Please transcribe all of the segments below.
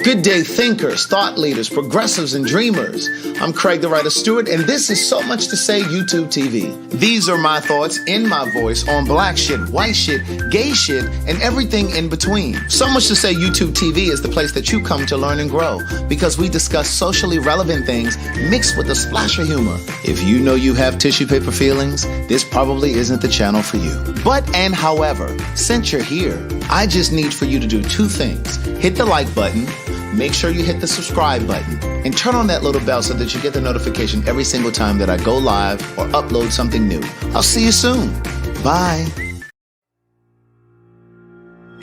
Good day, thinkers, thought leaders, progressives, and dreamers. I'm Craig the Writer Stewart, and this is So Much to Say YouTube TV. These are my thoughts in my voice on black shit, white shit, gay shit, and everything in between. So Much to Say YouTube TV is the place that you come to learn and grow, because we discuss socially relevant things mixed with a splash of humor. If you know you have tissue paper feelings, this probably isn't the channel for you. But and however, since you're here, I just need for you to do two things. Hit the like button, make sure you hit the subscribe button, and turn on that little bell so that you get the notification every single time that I go live or upload something new. I'll see you soon. Bye.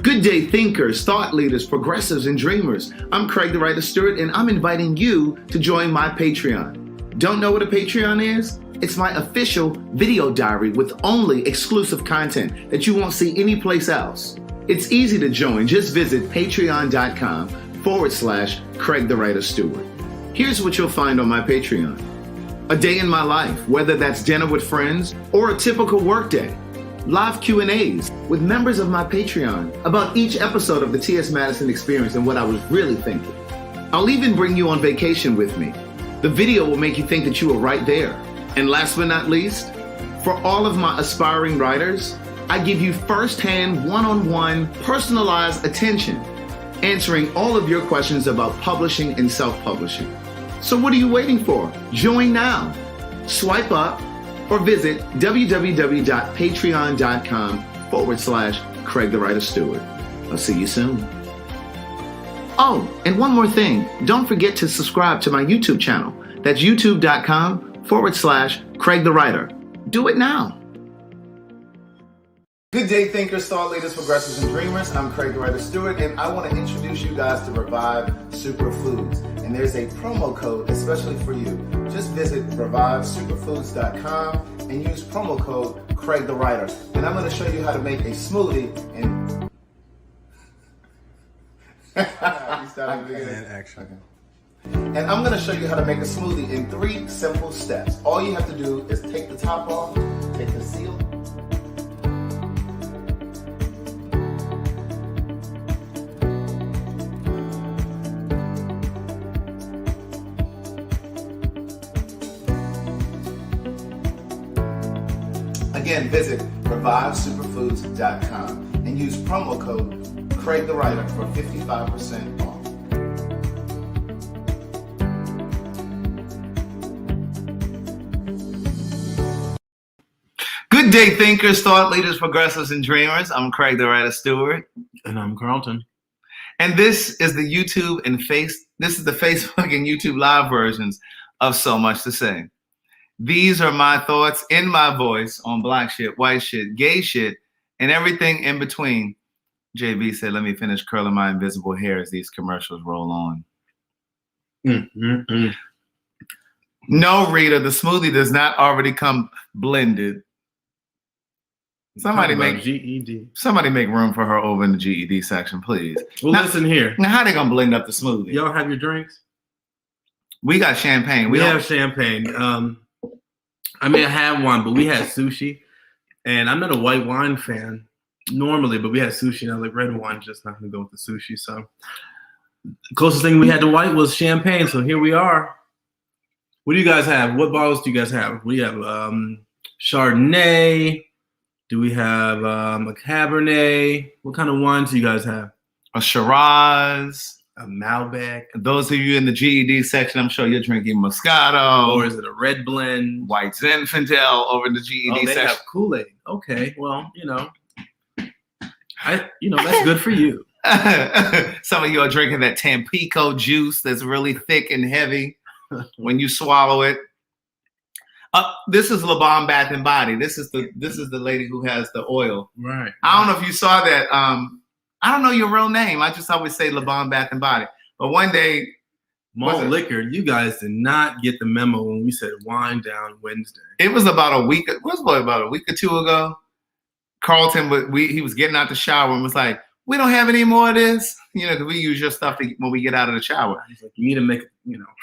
Good day, thinkers, thought leaders, progressives, and dreamers. I'm Craig the Writer Stewart, and I'm inviting you to join my Patreon. Don't know what a Patreon is? It's my official video diary with only exclusive content that you won't see anyplace else. It's easy to join. Just visit patreon.com/Craig the Writer Stewart. Here's what you'll find on my Patreon. A day in my life, whether that's dinner with friends or a typical workday. Live Q&As with members of my Patreon about each episode of the T.S. Madison Experience and what I was really thinking. I'll even bring you on vacation with me. The video will make you think that you were right there. And last but not least, for all of my aspiring writers, I give you first-hand, one-on-one, personalized attention, answering all of your questions about publishing and self-publishing. So what are you waiting for? Join now. Swipe up or visit www.patreon.com/Craig the Writer Stewart. I'll see you soon. Oh, and one more thing. Don't forget to subscribe to my YouTube channel. That's youtube.com/Craig the Writer. Do it now. Good day, thinkers, thought leaders, progressives, and dreamers. I'm Craig the Writer Stewart, and I want to introduce you guys to Revive Superfoods. And there's a promo code especially for you. Just visit revivesuperfoods.com and use promo code Craig the Writer. And I'm going to show you how to make a smoothie. And Action. Okay. And I'm going to show you how to make a smoothie in 3 simple steps. All you have to do is take the top off, take the seal. Again, visit revivesuperfoods.com and use promo code Craig the Writer for 55% off. Good day, thinkers, thought leaders, progressives, and dreamers. I'm Craig the Writer Stewart. And I'm Carlton. And this is the YouTube and this is the Facebook and YouTube live versions of So Much to Say. These are my thoughts in my voice on black shit, white shit, gay shit, and everything in between. JB said, let me finish curling my invisible hair as these commercials roll on. No, Rita, the smoothie does not already come blended. Somebody make GED. Somebody make room for her over in the GED section, please. Well, listen here. Now, how they gonna blend up the smoothie? Y'all have your drinks? We got champagne. We have champagne. I may have had one, but we had sushi. And I'm not a white wine fan normally, but we had sushi, and I was like, red wine's just not gonna go with the sushi. So the closest thing we had to white was champagne. So here we are. What do you guys have? What bottles do you guys have? We have Chardonnay. Do we have a Cabernet? What kind of wines do you guys have? A Shiraz. A Malbec. Those of you in the GED section, I'm sure you're drinking Moscato. Or is it a red blend? White Zinfandel over in the GED they section. have Kool-Aid. Okay, well, that's good for you. Some of you are drinking that Tampico juice that's really thick and heavy when you swallow it. This is Le Bon Bath and Body. This is the lady who has the oil. Right. I don't know if you saw that. I don't know your real name. I just always say Le Bon Bath and Body. But one day, Malt Liquor, you guys did not get the memo when we said Wine Down Wednesday. It was about a week. It was about a week or two ago. Carlton, he was getting out the shower and was like, "We don't have any more of this, because we use your stuff when we get out of the shower." He's like, "You need to make,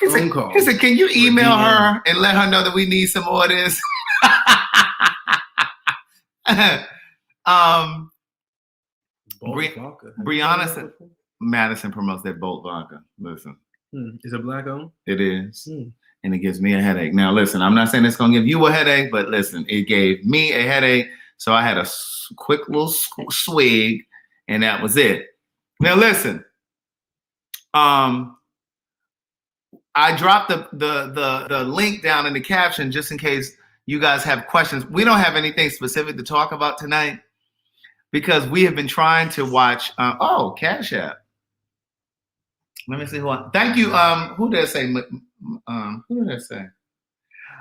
phone call." He said, "Can you email her and let her know that we need some more of this?" Brianna said, Madison promotes that Bolt vodka. Listen. Is it black owned? It is. And it gives me a headache. Now, listen, I'm not saying it's going to give you a headache, but listen, it gave me a headache. So I had a quick little swig, and that was it. Now, listen. I dropped the link down in the caption just in case you guys have questions. We don't have anything specific to talk about tonight because we have been trying to watch. Cash App. Let me see thank you. Who did I say? Who did I say?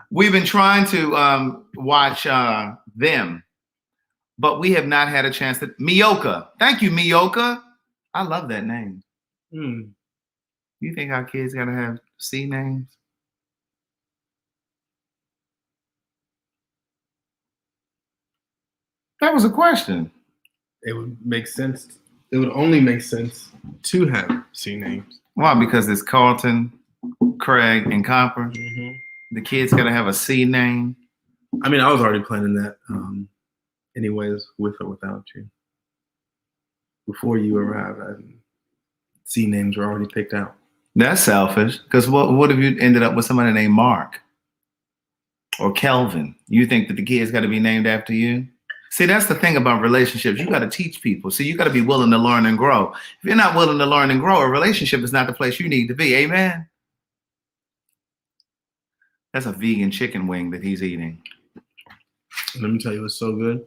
We've been trying to watch them, but we have not had a chance to. Miyoka. Thank you, Miyoka. I love that name. You think our kids gotta have C names? That was a question. It would make sense. It would only make sense to have C names. Why? Because it's Carlton, Craig, and Copper. The kids gotta have a C name. I mean, I was already planning that anyways, with or without you. Before you arrived, C names were already picked out. That's selfish. Because what if you ended up with somebody named Mark or Kelvin? You think that the kids got to be named after you? See, that's the thing about relationships. You got to teach people. So you got to be willing to learn and grow. If you're not willing to learn and grow, a relationship is not the place you need to be. Amen? That's a vegan chicken wing that he's eating. Let me tell you, it's so good.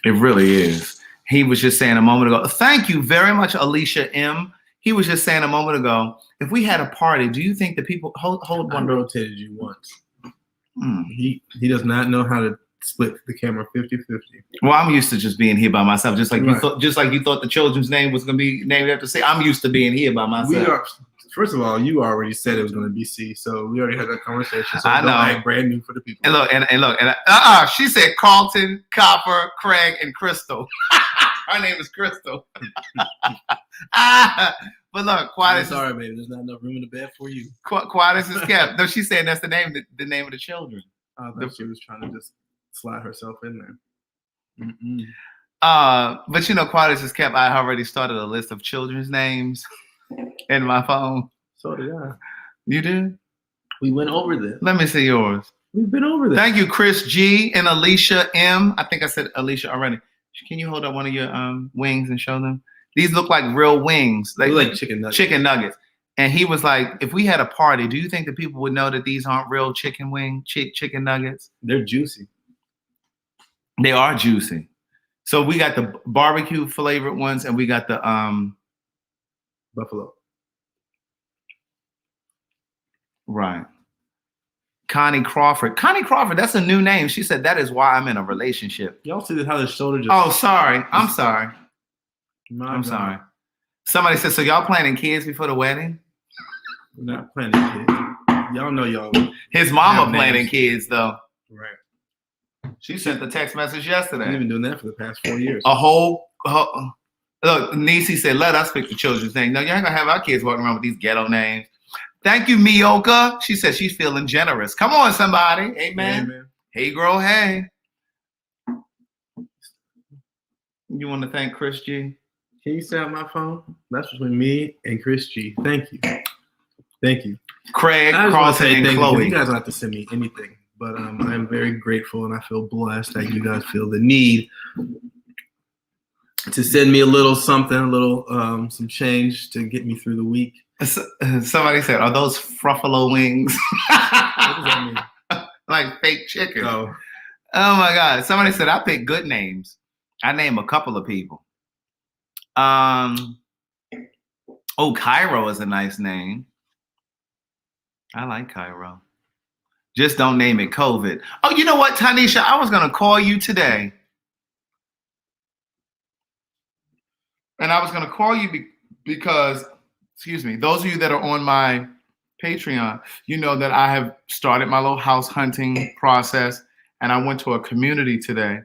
It really is. He was just saying a moment ago, thank you very much, Alicia M. He was just saying a moment ago, if we had a party, do you think the people hold one? I rotated you once. He does not know how to split the camera 50-50. Well, I'm used to just being here by myself, just like you thought. Just like you thought the children's name was going to be named after C. I'm used to being here by myself. First of all, you already said it was going to be C, so we already had that conversation. So I know. Don't act brand new for the people. And look, she said Carlton, Copper, Craig, and Crystal. Her name is Crystal. But look, quiet. Sorry, baby. There's not enough room in the bed for you. Quiet as is kept. No, she's saying that's the name of the children. I thought she was trying to just slide herself in there. But quiet as is kept. I already started a list of children's names in my phone. So did I. You did? We went over this. Let me see yours. We've been over this. Thank you, Chris G and Alicia M. I think I said Alicia already. Can you hold up one of your wings and show them? These look like real wings. They look like chicken nuggets. Chicken nuggets. And he was like, if we had a party, do you think that people would know that these aren't real chicken nuggets? They're juicy. They are juicy. So we got the barbecue flavored ones and we got the buffalo. Right. Connie Crawford, that's a new name. She said, that is why I'm in a relationship. Y'all see how the shoulder just... Oh, sorry. I'm sorry. I'm sorry. Somebody said, so y'all planning kids before the wedding? We're not planning kids. Y'all know y'all... His mama planning kids, though. Right. She sent the text message yesterday. I've been doing that for the past 4 years. Look, Nisi said, let us pick the children's name. No, you ain't going to have our kids walking around with these ghetto names. Thank you, Miyoka. She said she's feeling generous. Come on, somebody. Amen. Amen. Hey, girl, hey. You want to thank Chris G? Can you stay on my phone? That's between me and Chris G. Thank you. Thank you. Craig, Carlton, and Chloe. You guys don't have to send me anything, but I'm very grateful and I feel blessed that you guys feel the need to send me a little something, some change to get me through the week. Somebody said, are those Fruffalo wings? What does that mean? Like fake chicken. Oh my God. Somebody said, I pick good names. I name a couple of people. Cairo is a nice name. I like Cairo. Just don't name it COVID. Oh, you know what, Tanisha? I was going to call you today. And I was going to call you because, excuse me, those of you that are on my Patreon, you know that I have started my little house hunting process. And I went to a community today.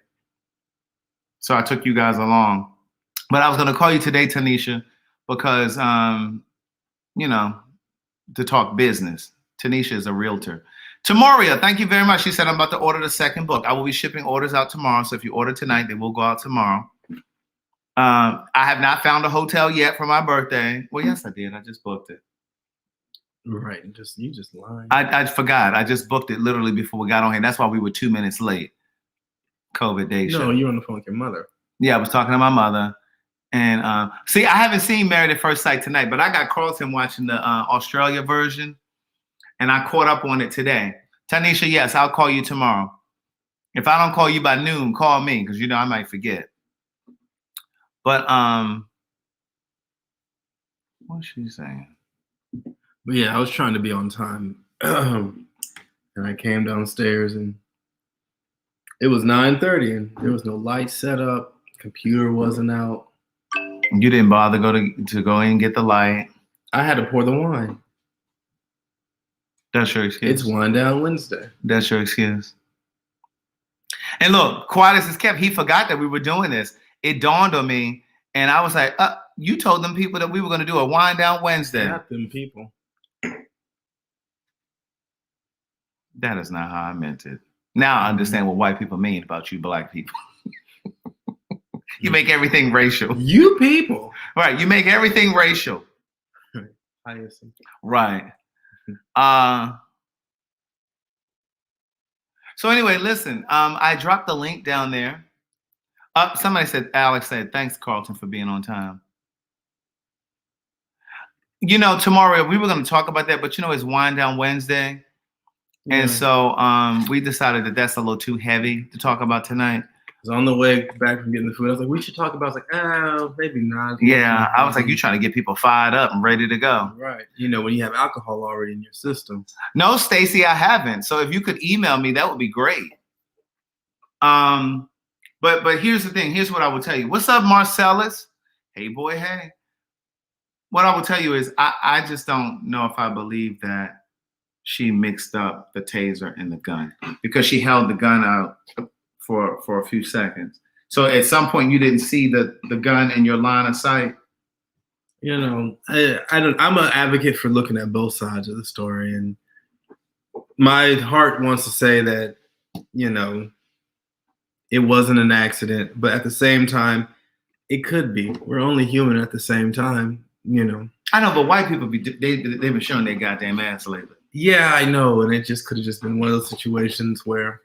So I took you guys along. But I was going to call you today, Tanisha, because, to talk business. Tanisha is a realtor. Tamaria, thank you very much. She said, I'm about to order the second book. I will be shipping orders out tomorrow. So if you order tonight, they will go out tomorrow. I have not found a hotel yet for my birthday. Well, yes, I did. I just booked it. Right. You just lied. I forgot. I just booked it literally before we got on here. That's why we were 2 minutes late. COVID day show. No, you're on the phone with your mother. Yeah, I was talking to my mother. And see, I haven't seen Married at First Sight tonight, but I got Carlton watching the Australia version, and I caught up on it today. Tanisha, yes, I'll call you tomorrow. If I don't call you by noon, call me, because you know I might forget. But what's she saying? But yeah, I was trying to be on time, and I came downstairs, and it was 9:30, and there was no light set up. Computer wasn't out. You didn't bother to go in and get the light. I had to pour the wine. That's your excuse. It's Wine Down Wednesday. That's your excuse. And look, quiet as it's kept, he forgot that we were doing this. It dawned on me, and I was like, you told them people that we were going to do a Wine Down Wednesday. Not them people. That is not how I meant it. Now I understand what white people mean about you black people. You make everything racial. You people. Right, you make everything racial. Right. So anyway, listen, I dropped the link down there. Somebody said, Alex said, thanks, Carlton, for being on time. You know, tomorrow we were going to talk about that, but you know, it's Wine Down Wednesday. Yeah. And so we decided that that's a little too heavy to talk about tonight. I was on the way back from getting the food. I was like, we should talk about it. I was like, oh, maybe not. Yeah, I was like, you trying to get people fired up and ready to go. Right. You know, when you have alcohol already in your system. No, Stacy, I haven't. So if you could email me, that would be great. But here's the thing. Here's what I will tell you. What's up, Marcellus? Hey, boy, hey. What I will tell you is I just don't know if I believe that she mixed up the taser and the gun, because she held the gun out for a few seconds. So at some point you didn't see the gun in your line of sight. You know, I'm an advocate for looking at both sides of the story, and my heart wants to say that, you know, it wasn't an accident, but at the same time, it could be. We're only human at the same time, you know. I know, but white people they've been showing their goddamn ass lately. Yeah, I know, and it just could have just been one of those situations where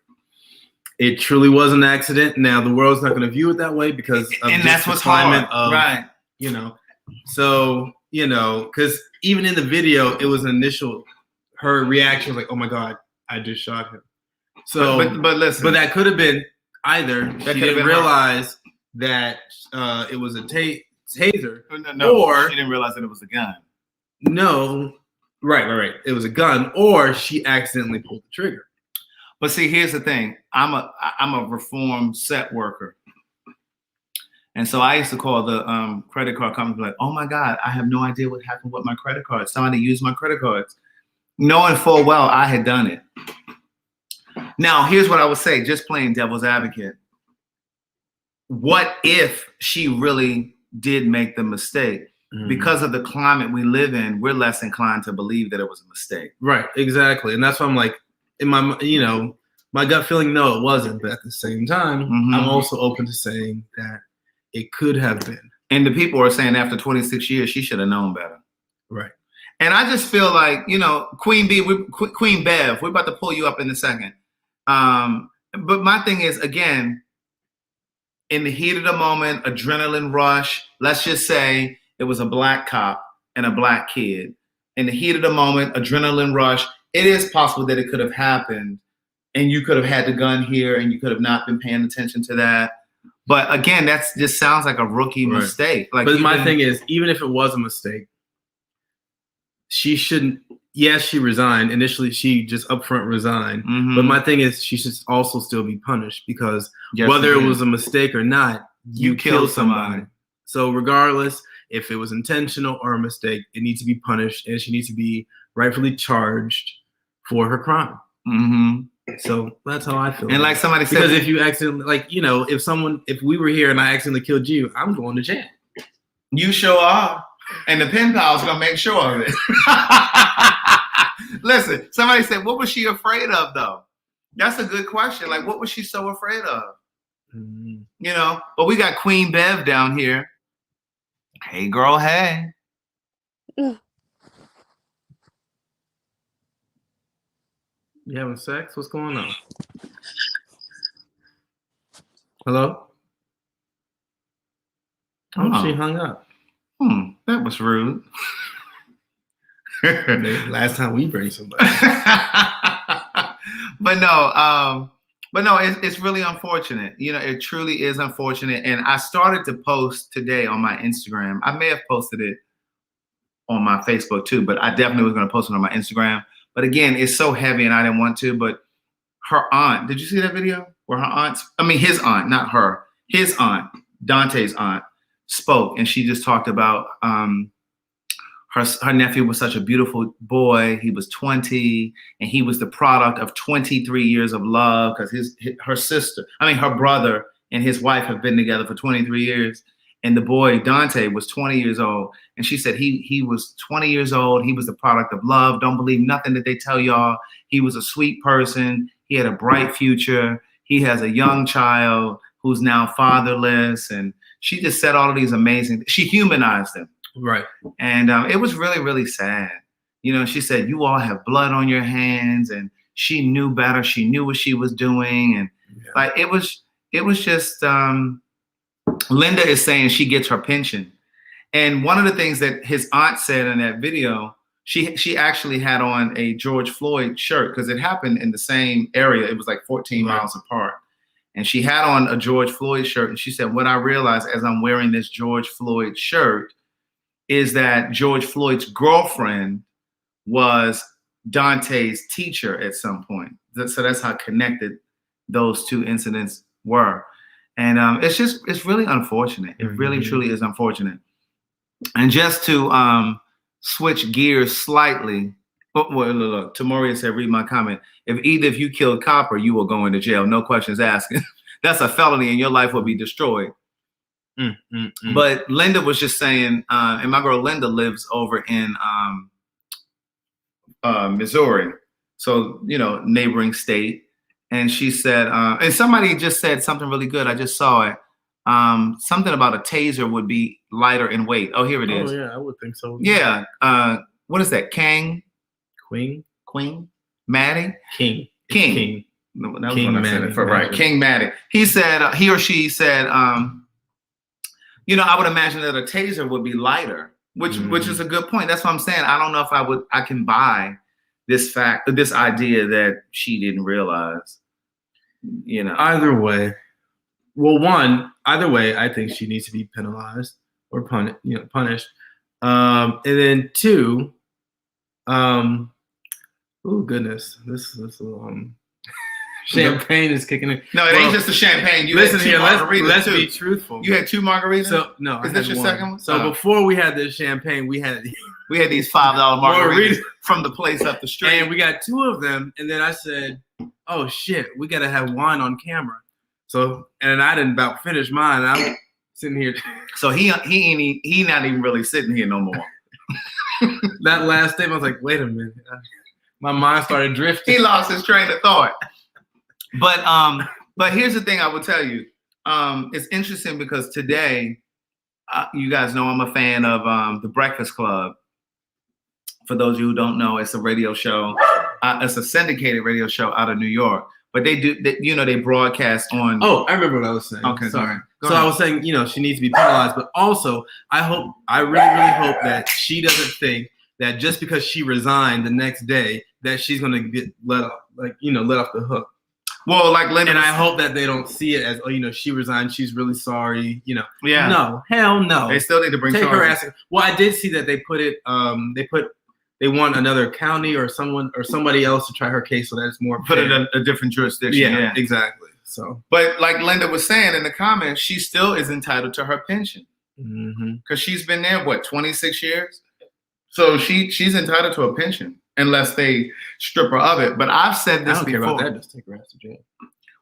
it truly was an accident. Now the world's not going to view it that way because of and that's what's hard, right? You know, so you know, because even in the video, it was initial. Her reaction was like, "Oh my god, I just shot him." So, but listen, but that could have been either she didn't realize that it was a taser, or she didn't realize that it was a gun. No, right. It was a gun, or she accidentally pulled the trigger. But see, here's the thing. I'm a reformed set worker. And so I used to call the credit card company like, oh my God, I have no idea what happened with my credit cards. Somebody used my credit cards. Knowing full well I had done it. Now, here's what I would say, just playing devil's advocate. What if she really did make the mistake? Mm-hmm. Because of the climate we live in, we're less inclined to believe that it was a mistake. Right, exactly. And that's why I'm like, in my, you know, my gut feeling, no, it wasn't. But at the same time, mm-hmm. I'm also open to saying that it could have been. And the people are saying after 26 years, she should have known better. Right. And I just feel like, you know, Queen Bev, we're about to pull you up in a second. But my thing is, again, in the heat of the moment, adrenaline rush, let's just say it was a black cop and a black kid. In the heat of the moment, adrenaline rush, it is possible that it could have happened and you could have had the gun here and you could have not been paying attention to that. But again, that's just sounds like a rookie mistake. Like, but my thing is, even if it was a mistake, she shouldn't. Yes, she resigned. Initially, she just upfront resigned. Mm-hmm. But my thing is, she should also still be punished because whether it was a mistake or not, you killed somebody. So regardless, if it was intentional or a mistake, it needs to be punished, and she needs to be rightfully charged for her crime. Mm-hmm. So that's how I feel. And like somebody said, because if you accidentally, like, you know, if we were here and I accidentally killed you, I'm going to jail. You sure are. And the pen pal's gonna make sure of it. Listen, somebody said, what was she afraid of though? That's a good question. Like, what was she so afraid of? Mm. You know, but we got Queen Bev down here. Hey, girl, hey. You having sex? What's going on? Hello? Oh, she hung up. That was rude. Last time we bring somebody. But no, it's really unfortunate. You know, it truly is unfortunate. And I started to post today on my Instagram. I may have posted it on my Facebook too, but I definitely was going to post it on my Instagram. But again, it's so heavy and I didn't want to. But her aunt, did you see that video where his aunt, not her, his aunt, Dante's aunt, spoke, and she just talked about her nephew was such a beautiful boy. He was 20, and he was the product of 23 years of love because her brother and his wife have been together for 23 years. And the boy, Dante, was 20 years old. And she said he was 20 years old. He was the product of love. Don't believe nothing that they tell y'all. He was a sweet person. He had a bright future. He has a young child who's now fatherless. And she just said all of these amazing, she humanized him. Right. And it was really, really sad. You know, she said, you all have blood on your hands. And she knew better. She knew what she was doing. And like, it was just, Linda is saying she gets her pension. And one of the things that his aunt said in that video, she actually had on a George Floyd shirt because it happened in the same area. It was like 14 miles apart. And she had on a George Floyd shirt. And she said, what I realized as I'm wearing this George Floyd shirt is that George Floyd's girlfriend was Dante's teacher at some point. So that's how connected those two incidents were. And it's really unfortunate. It really, truly is unfortunate. And just to switch gears slightly, look, Tamoria said, read my comment. If either of you killed Copper, you will go into jail. No questions asked. That's a felony and your life will be destroyed. But Linda was just saying, and my girl Linda lives over in Missouri. So, you know, neighboring state. And she said, and somebody just said something really good. I just saw it. Something about a taser would be lighter in weight. Oh, here it is. Oh, yeah, I would think so. Yeah. What is that? Queen? Maddie? King. No, that was King when I said it for, right. King Maddie. He said, he or she said, you know, I would imagine that a taser would be lighter, which is a good point. That's what I'm saying. I don't know if I can buy this idea that she didn't realize, you know. Either way, I think she needs to be penalized or punished. And then two, oh goodness, this champagne is kicking in. No, it ain't just the champagne. You listen here, let's be truthful. You had 2 margaritas? So no, is this your second one? So before we had this champagne, we had these $5 margaritas from the place up the street. And we got 2 of them. And then I said, oh shit, we gotta have wine on camera. So, and I didn't about finish mine. I'm sitting here. So he not even really sitting here no more. That last statement, I was like, wait a minute. My mind started drifting. He lost his train of thought. But here's the thing I will tell you. It's interesting because today, you guys know I'm a fan of The Breakfast Club. For those of you who don't know, it's a radio show. It's a syndicated radio show out of New York. But they broadcast on. Oh, I remember what I was saying. Okay, sorry. So I was saying, you know, she needs to be penalized, but also I really, really hope that she doesn't think that just because she resigned the next day that she's gonna get let off the hook. Well, like Linda, and I hope that they don't see it as, oh, you know, she resigned, she's really sorry, you know. Yeah. No, hell no. They still need to take her ass. Well, I did see that they put it. They want another county or somebody else to try her case, so that it's more put it in a different jurisdiction. Yeah, exactly. So, but like Linda was saying in the comments, she still is entitled to her pension because she's been there 26 years. So she's entitled to a pension unless they strip her of it. But I've said this before. I don't care about that. Just take her ass to jail.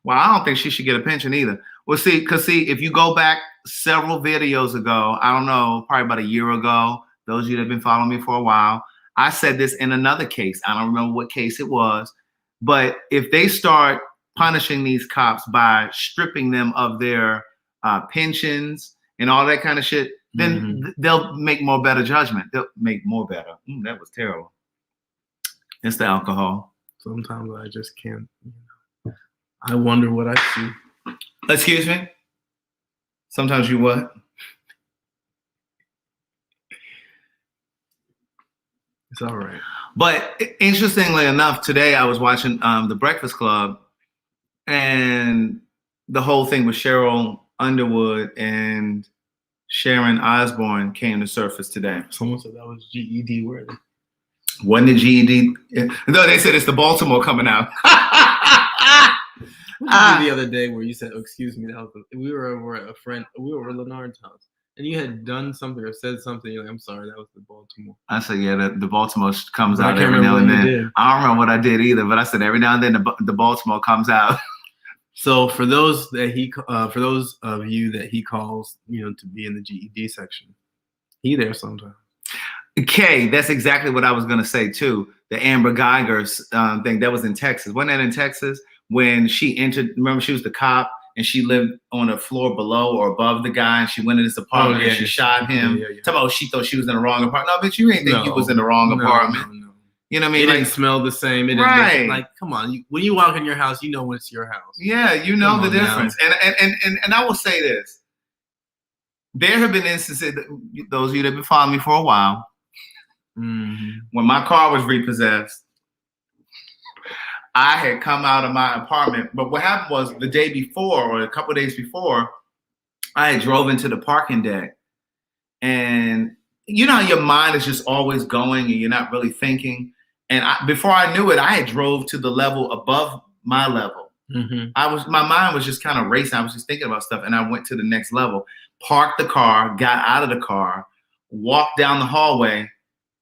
Well, I don't think she should get a pension either. Well, because if you go back several videos ago, I don't know, probably about a year ago, those of you that have been following me for a while, I said this in another case. I don't remember what case it was. But if they start punishing these cops by stripping them of their pensions and all that kind of shit, then they'll make more better judgment. They'll make more better. That was terrible. It's the alcohol. Sometimes I just can't. I wonder what I see. Excuse me? Sometimes you what? It's all right. But interestingly enough, today I was watching The Breakfast Club, and the whole thing with Cheryl Underwood and Sharon Osbourne came to surface today. Someone said that was GED worthy. Wasn't it GED? No, they said it's the Baltimore coming out. The other day where you said, "Oh, excuse me," we were over at we were over at Leonard's house, and you had done something or said something. You're like, "I'm sorry, that was the Baltimore." I said, "Yeah, the Baltimore comes out every now and then." I don't remember what I did either, but I said every now and then the Baltimore comes out. So for those of you that he calls, to be in the GED section, he there sometimes. Okay, that's exactly what I was gonna say too. The Amber Geiger's thing that was in Texas. Wasn't that in Texas? When she entered, remember she was the cop and she lived on a floor below or above the guy, and she went in his apartment and she shot him. Talk about she thought she was in the wrong apartment. No, bitch, you ain't think you was in the wrong apartment. No. You know what I mean? It didn't smell the same. It didn't like, come on. When you walk in your house, you know when it's your house. Yeah, you know the difference. And I will say this. There have been instances, those of you that have been following me for a while, when my car was repossessed, I had come out of my apartment, but what happened was the day before or a couple of days before, I had drove into the parking deck, and you know how your mind is just always going and you're not really thinking. And before I knew it, I had drove to the level above my level. My mind was just kind of racing. I was just thinking about stuff, and I went to the next level, parked the car, got out of the car, walked down the hallway,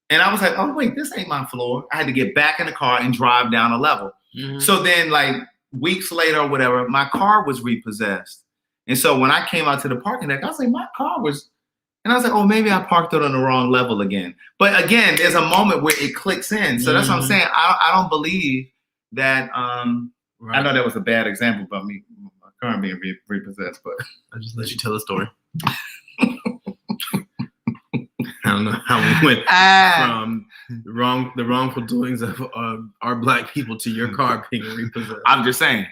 and I was like, oh wait, this ain't my floor. I had to get back in the car and drive down a level. So then, like weeks later or whatever, my car was repossessed. And so when I came out to the parking deck, I was like, my car was, and I was like, oh, maybe I parked it on the wrong level again. But again, there's a moment where it clicks in. So that's what I'm saying. I don't believe that. I know that was a bad example about me, my car being repossessed, but I just let you tell the story. I don't know how we went from the wrongful doings of our black people to your car being repossessed. I'm just saying,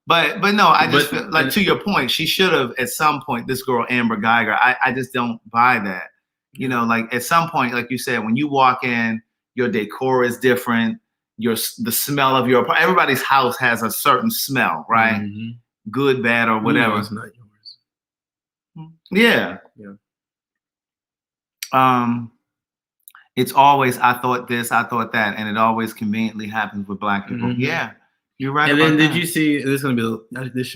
but no, I just feel like, to your point, she should have at some point, this girl, Amber Geiger, I just don't buy that. Like at some point, like you said, when you walk in, your decor is different. The smell of your, everybody's house has a certain smell, right? Good, bad, or whatever. It's not yours. Yeah. It's always, I thought this, I thought that, and it always conveniently happens with black people. Yeah, you're right. And then did you see, this should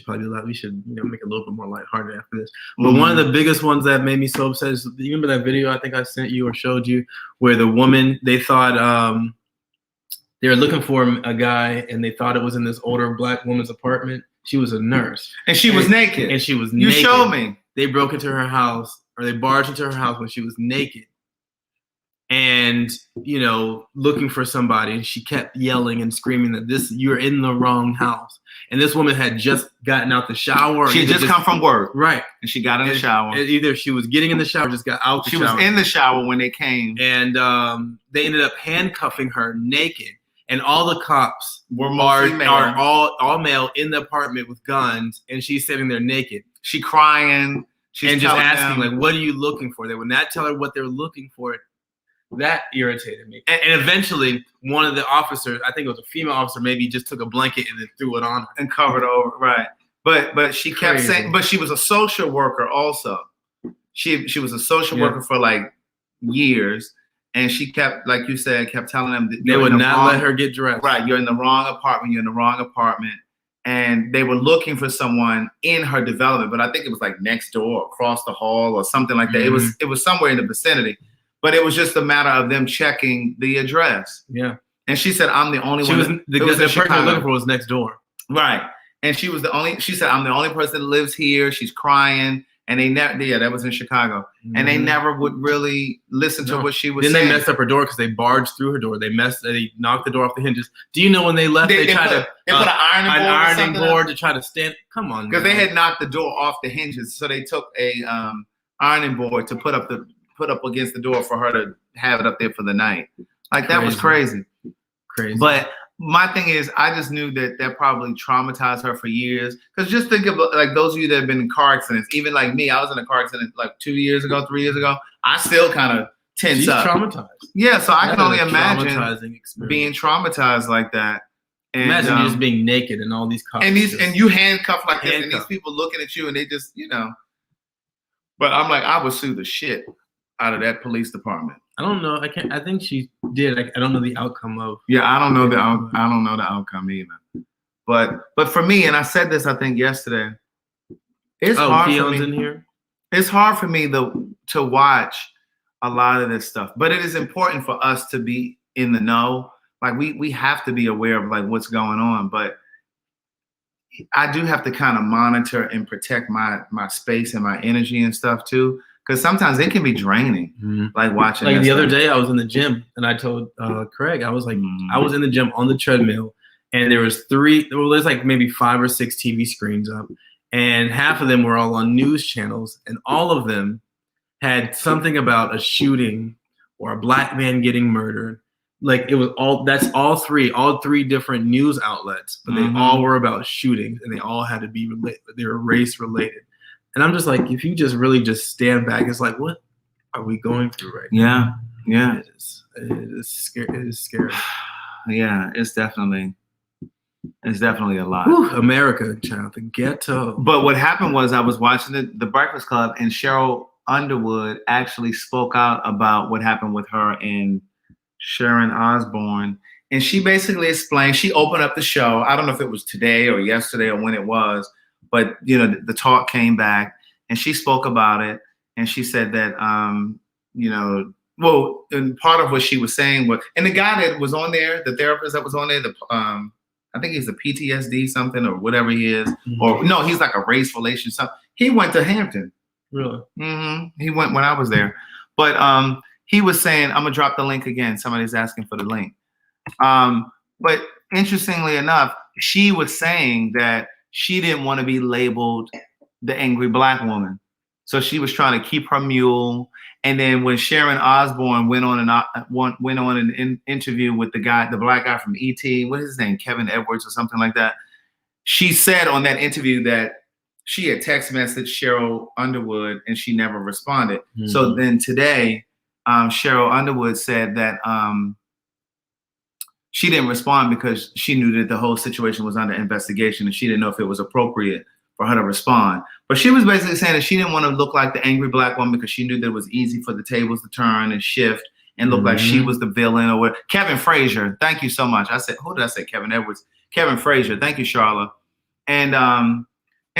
probably be a lot, we should make it a little bit more lighthearted after this. But one of the biggest ones that made me so upset is, you remember that video I think I sent you or showed you, where the woman, they thought they were looking for a guy, and they thought it was in this older black woman's apartment. She was a nurse. And she was naked. And she was naked. You showed me. They broke into her house, or they barged into her house when she was naked. And, looking for somebody. And she kept yelling and screaming that you're in the wrong house. And this woman had just gotten out the shower. She had just come from work. Right. And she got in the shower. Either she was getting in the shower or just got out the shower. She was in the shower when they came. And they ended up handcuffing her naked. And all the cops are all male in the apartment with guns. And she's sitting there naked. She crying. She's just asking, like, what are you looking for? They would not tell her what they were looking for. That irritated me. And eventually, one of the officers, I think it was a female officer, maybe just took a blanket and then threw it on her. And covered over, right. But she kept saying, but she was a social worker also. She was a social worker for like years. And she kept, like you said, kept telling them that they would not let her get dressed. Right. You're in the wrong apartment. You're in the wrong apartment. And they were looking for someone in her development. But I think it was like next door, across the hall or something like that. It was somewhere in the vicinity. But it was just a matter of them checking the address. Yeah. And she said, I'm the only one. The person they're looking for was next door. Right. And she said, I'm the only person that lives here. She's crying. And they never, yeah, that was in Chicago. And they never would really listen to what she was saying. Then they messed up her door because they barged through her door. They knocked the door off the hinges. Do you know when they left, they tried to put an ironing board to try to stand? Come on. Because they had knocked the door off the hinges. So they took a ironing board to put up against the door for her to have it up there for the night. Like, that was crazy. But my thing is, I just knew that probably traumatized her for years. Because just think about, like, those of you that have been in car accidents, even like me, I was in a car accident like 3 years ago. I still kind of tense up. Traumatized. Yeah, so I can only imagine being traumatized like that. And, imagine you just being naked and all these cuffs. And you handcuffed like this, and these people looking at you, and they just, But I'm like, I would sue the shit out of that police department. I don't know. I think she did. I don't know the outcome of. Yeah, I don't know the outcome either. But for me, and I said this, I think yesterday, it's hard for me. In here. It's hard for me to watch a lot of this stuff. But it is important for us to be in the know. Like, we have to be aware of like what's going on. But I do have to kind of monitor and protect my space and my energy and stuff too. Because sometimes it can be draining, like watching. Like the other day, I was in the gym and I told Craig, I was like, I was in the gym on the treadmill, and there's like maybe 5 or 6 TV screens up, and half of them were all on news channels, and all of them had something about a shooting or a black man getting murdered. Like, it was all three different news outlets, but they all were about shootings, and they all had to be related. They were race related. And I'm just like, if you just really just stand back, it's like, what are we going through right now? Yeah. It is scary. It is scary. Yeah, it's definitely a lot. Whew, America, child, the ghetto. But what happened was, I was watching the Breakfast Club, and Cheryl Underwood actually spoke out about what happened with her and Sharon Osbourne. And she basically explained, she opened up the show. I don't know if it was today or yesterday or when it was, but the talk came back, and she spoke about it, and she said that and part of what she was saying was, and the guy that was on there, the therapist that was on there, I think he's a PTSD something or whatever he is, or no, he's like a race relation something. He went to Hampton. Really? He went when I was there, but he was saying, I'm gonna drop the link again. Somebody's asking for the link. But interestingly enough, she was saying that she didn't want to be labeled the angry black woman. So she was trying to keep her mule. And then when Sharon Osbourne went on an interview with the black guy from E.T., what is his name? Kevin Edwards or something like that. She said on that interview that she had text messaged Cheryl Underwood and she never responded. So then today, Cheryl Underwood said that she didn't respond because she knew that the whole situation was under investigation, and she didn't know if it was appropriate for her to respond. But she was basically saying that she didn't want to look like the angry black woman because she knew that it was easy for the tables to turn and shift and look like she was the villain or what. Kevin Frazier, thank you so much. I said, who did I say? Kevin Edwards. Kevin Frazier, thank you, Charlotte. And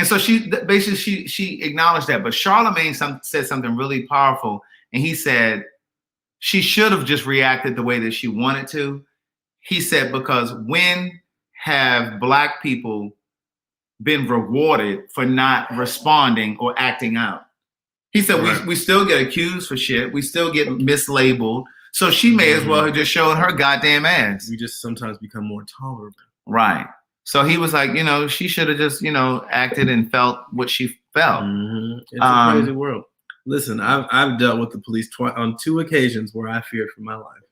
so she basically she acknowledged that. But Charlemagne said something really powerful, and he said she should have just reacted the way that she wanted to. He said, because when have black people been rewarded for not responding or acting out? He said, we still get accused for shit. We still get mislabeled. So she may as well have just shown her goddamn ass. We just sometimes become more tolerant. Right. So he was like, she should have just, acted and felt what she felt. It's a crazy world. Listen, I've dealt with the police on 2 occasions where I feared for my life.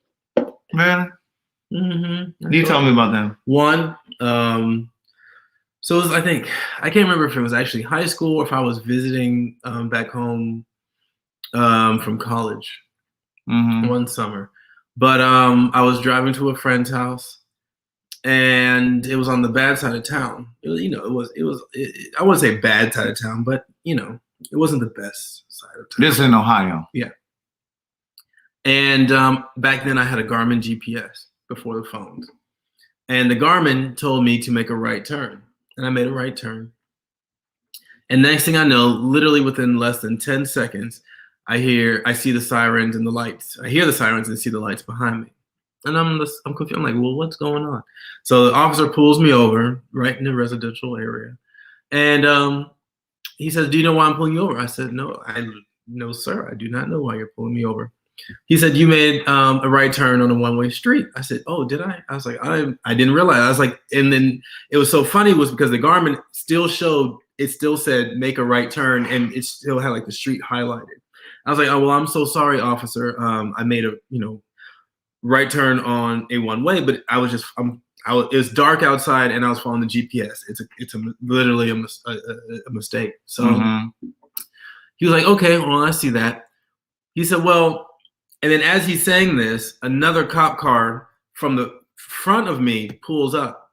Really? You tell me about them. One, so it was, I can't remember if it was actually high school or if I was visiting back home from college one summer. But I was driving to a friend's house, and it was on the bad side of town. It was, I wouldn't say bad side of town, but it wasn't the best side of town. This is in Ohio. Yeah. And back then I had a Garmin GPS before the phones. And the Garmin told me to make a right turn. And I made a right turn. And next thing I know, literally within less than 10 seconds, I see the sirens and the lights. I hear the sirens and see the lights behind me. And I'm confused. I'm like, well, what's going on? So the officer pulls me over right in the residential area. And he says, "Do you know why I'm pulling you over?" I said, "No, sir, I do not know why you're pulling me over." He said, "You made a right turn on a one-way street." I said, "Oh, did I?" I was like, I didn't realize. I was like, and then it was so funny was because the Garmin still showed, it still said make a right turn, and it still had like the street highlighted. I was like, "Oh, well, I'm so sorry, officer. I made a right turn on a one-way, but I was just it was dark outside and I was following the GPS. It's literally a mistake." So he was like, "Okay, well, I see that." He said, "Well," and then as he's saying this, another cop car from the front of me pulls up.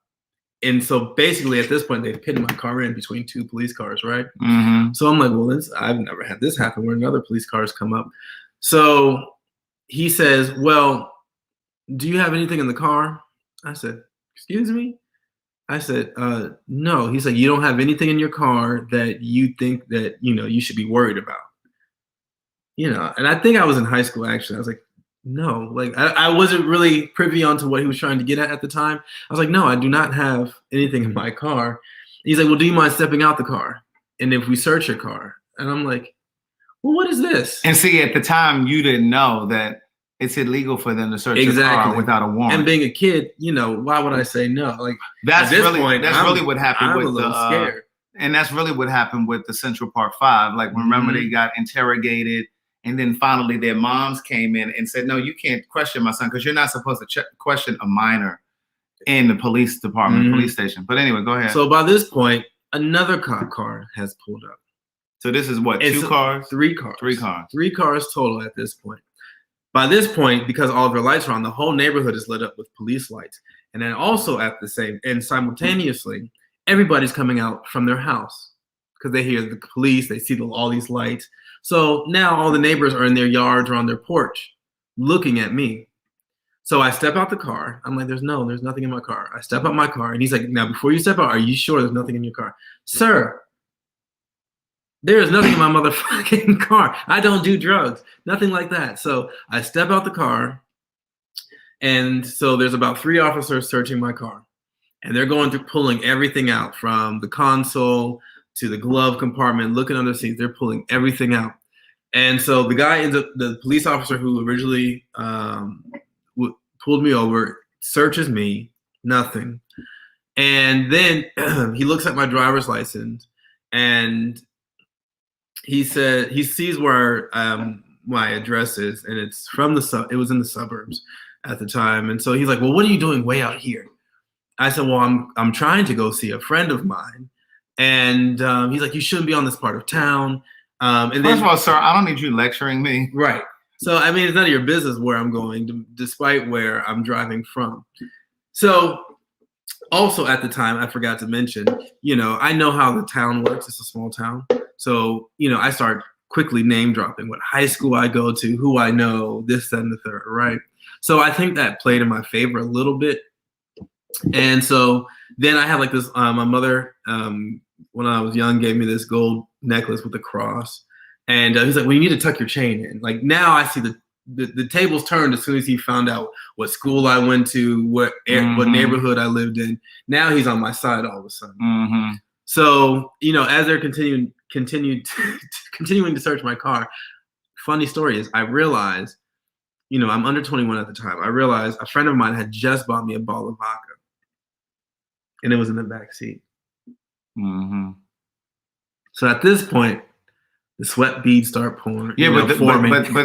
And so basically at this point, they've pitted my car in between two police cars, right? So I'm like, well, I've never had this happen where another police cars come up. So he says, "Well, do you have anything in the car?" I said, "Excuse me?" I said, "No." He said, "You don't have anything in your car that you think that, you should be worried about." And I think I was in high school, actually. I was like, no, like I wasn't really privy onto what he was trying to get at the time. I was like, "No, I do not have anything in my car." He's like, "Well, do you mind stepping out the car? And if we search your car?" And I'm like, "Well, what is this?" And see, at the time, you didn't know that it's illegal for them to search your car without a warrant. And being a kid, why would I say no? Like that's at this really point, that's really what happened I'm with a little scared. And that's really what happened with the Central Park Five. Like, remember they got interrogated, and then finally their moms came in and said, "No, you can't question my son because you're not supposed to question a minor in the police department, police station." But anyway, go ahead. So by this point, another cop car has pulled up. So this is what, two cars? Three cars. Three cars. 3 cars total at this point. By this point, because all of their lights are on, the whole neighborhood is lit up with police lights. And then also simultaneously, everybody's coming out from their house because they hear the police, they see all these lights. So now all the neighbors are in their yards or on their porch looking at me. So I step out the car. I'm like, there's nothing in my car. I step out my car and he's like, "Now, before you step out, are you sure there's nothing in your car?" "Sir, there is nothing in my motherfucking car. I don't do drugs." Nothing like that. So I step out the car. And so there's about 3 officers searching my car. And they're going through pulling everything out from the console to the glove compartment, looking under the seats. They're pulling everything out. And so the guy ends up, the police officer who originally pulled me over, searches me, nothing. And then he looks at my driver's license and he said he sees where my address is, and it's it was in the suburbs at the time. And so he's like, "Well, what are you doing way out here?" I said, "Well, I'm trying to go see a friend of mine." And he's like, "You shouldn't be on this part of town." And First of all, sir, I don't need you lecturing me. Right. So I mean, it's none of your business where I'm going, despite where I'm driving from. So also at the time, I forgot to mention, I know how the town works. It's a small town. So, I start quickly name dropping what high school I go to, who I know, this, that, and the third, right? So I think that played in my favor a little bit. And so then I had like this, my mother, when I was young, gave me this gold necklace with a cross. And he's like, "Well, you need to tuck your chain in." Like now I see the tables turned as soon as he found out what school I went to, what neighborhood I lived in. Now he's on my side all of a sudden. So, as they're continuing to search my car, funny story is I realized, I'm under 21 at the time. I realized a friend of mine had just bought me a bottle of vodka, and it was in the back seat. So at this point, the sweat beads start pouring. Yeah, but it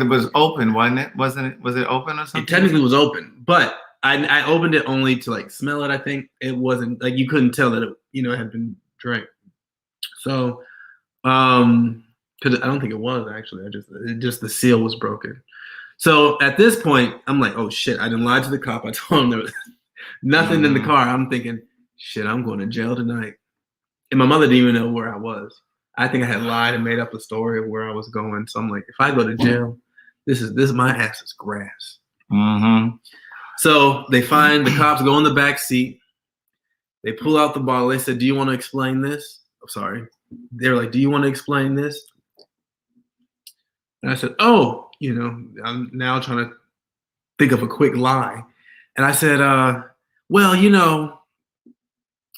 was open, wasn't it? Was it open or something? It technically was open, but I opened it only to like smell it. I think it wasn't like you couldn't tell that it had been drank. So, because I don't think it was actually. Just the seal was broken. So at this point, I'm like, "Oh shit! I didn't lie to the cop. I told him there was nothing in the car." I'm thinking, "Shit, I'm going to jail tonight." And my mother didn't even know where I was. I think I had lied and made up a story of where I was going. So I'm like, if I go to jail, this my ass is grass. So the cops go in the back seat. They pull out the bottle. They said, "Do you want to explain this?" Oh, sorry. They were like, "Do you want to explain this?" And I said, "Oh, I'm now trying to think of a quick lie." And I said, "Well,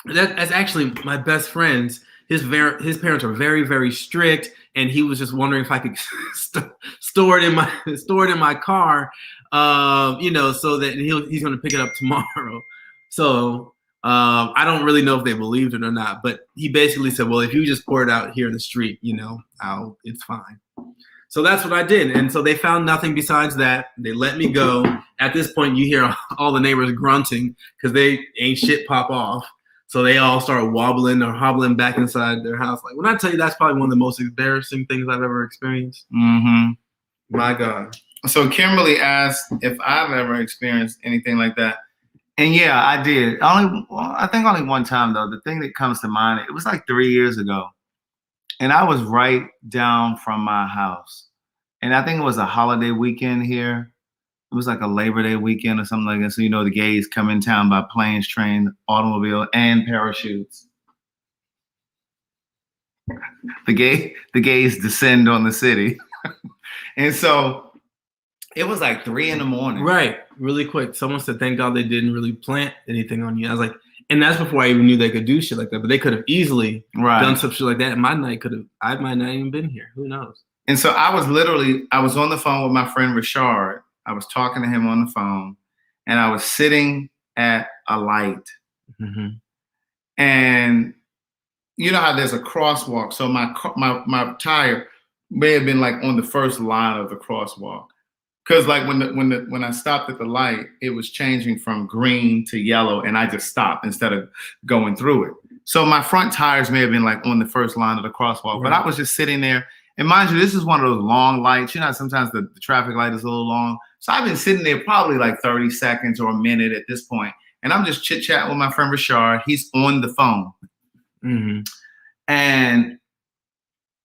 that's actually my best friend's. his parents are very, very strict, and he was just wondering if I could store it in my car, so that he's going to pick it up tomorrow. So I don't really know if they believed it or not, but he basically said, well, if you just pour it out here in the street, it's fine. So that's what I did. And so they found nothing besides that. They let me go. At this point, you hear all the neighbors grunting because they ain't shit pop off. So they all start wobbling or hobbling back inside their house. Like, when I tell you, that's probably one of the most embarrassing things I've ever experienced. Mm-hmm. My God. So Kimberly asked if I've ever experienced anything like that. And yeah, I did. I think only one time, though. The thing that comes to mind, it was like 3 years ago. And I was right down from my house. And I think it was a holiday weekend here. It was like a Labor Day weekend or something like that. So, the gays come in town by planes, train, automobile, and parachutes. The gays descend on the city. And so it was like 3 a.m. Right. Really quick. Someone said, thank God they didn't really plant anything on you. I was like, and that's before I even knew they could do shit like that. But they could have easily done some shit like that. And I might not even been here. Who knows? And so I was on the phone with my friend Richard. I was talking to him on the phone, and I was sitting at a light. Mm-hmm. And you know how there's a crosswalk. So my tire may have been like on the first line of the crosswalk. Because like when I stopped at the light, it was changing from green to yellow, and I just stopped instead of going through it. So my front tires may have been like on the first line of the crosswalk, right. But I was just sitting there. And mind you, this is one of those long lights. Sometimes the traffic light is a little long. So I've been sitting there probably like 30 seconds or a minute at this point, and I'm just chit-chatting with my friend Richard. He's on the phone. Mm-hmm. And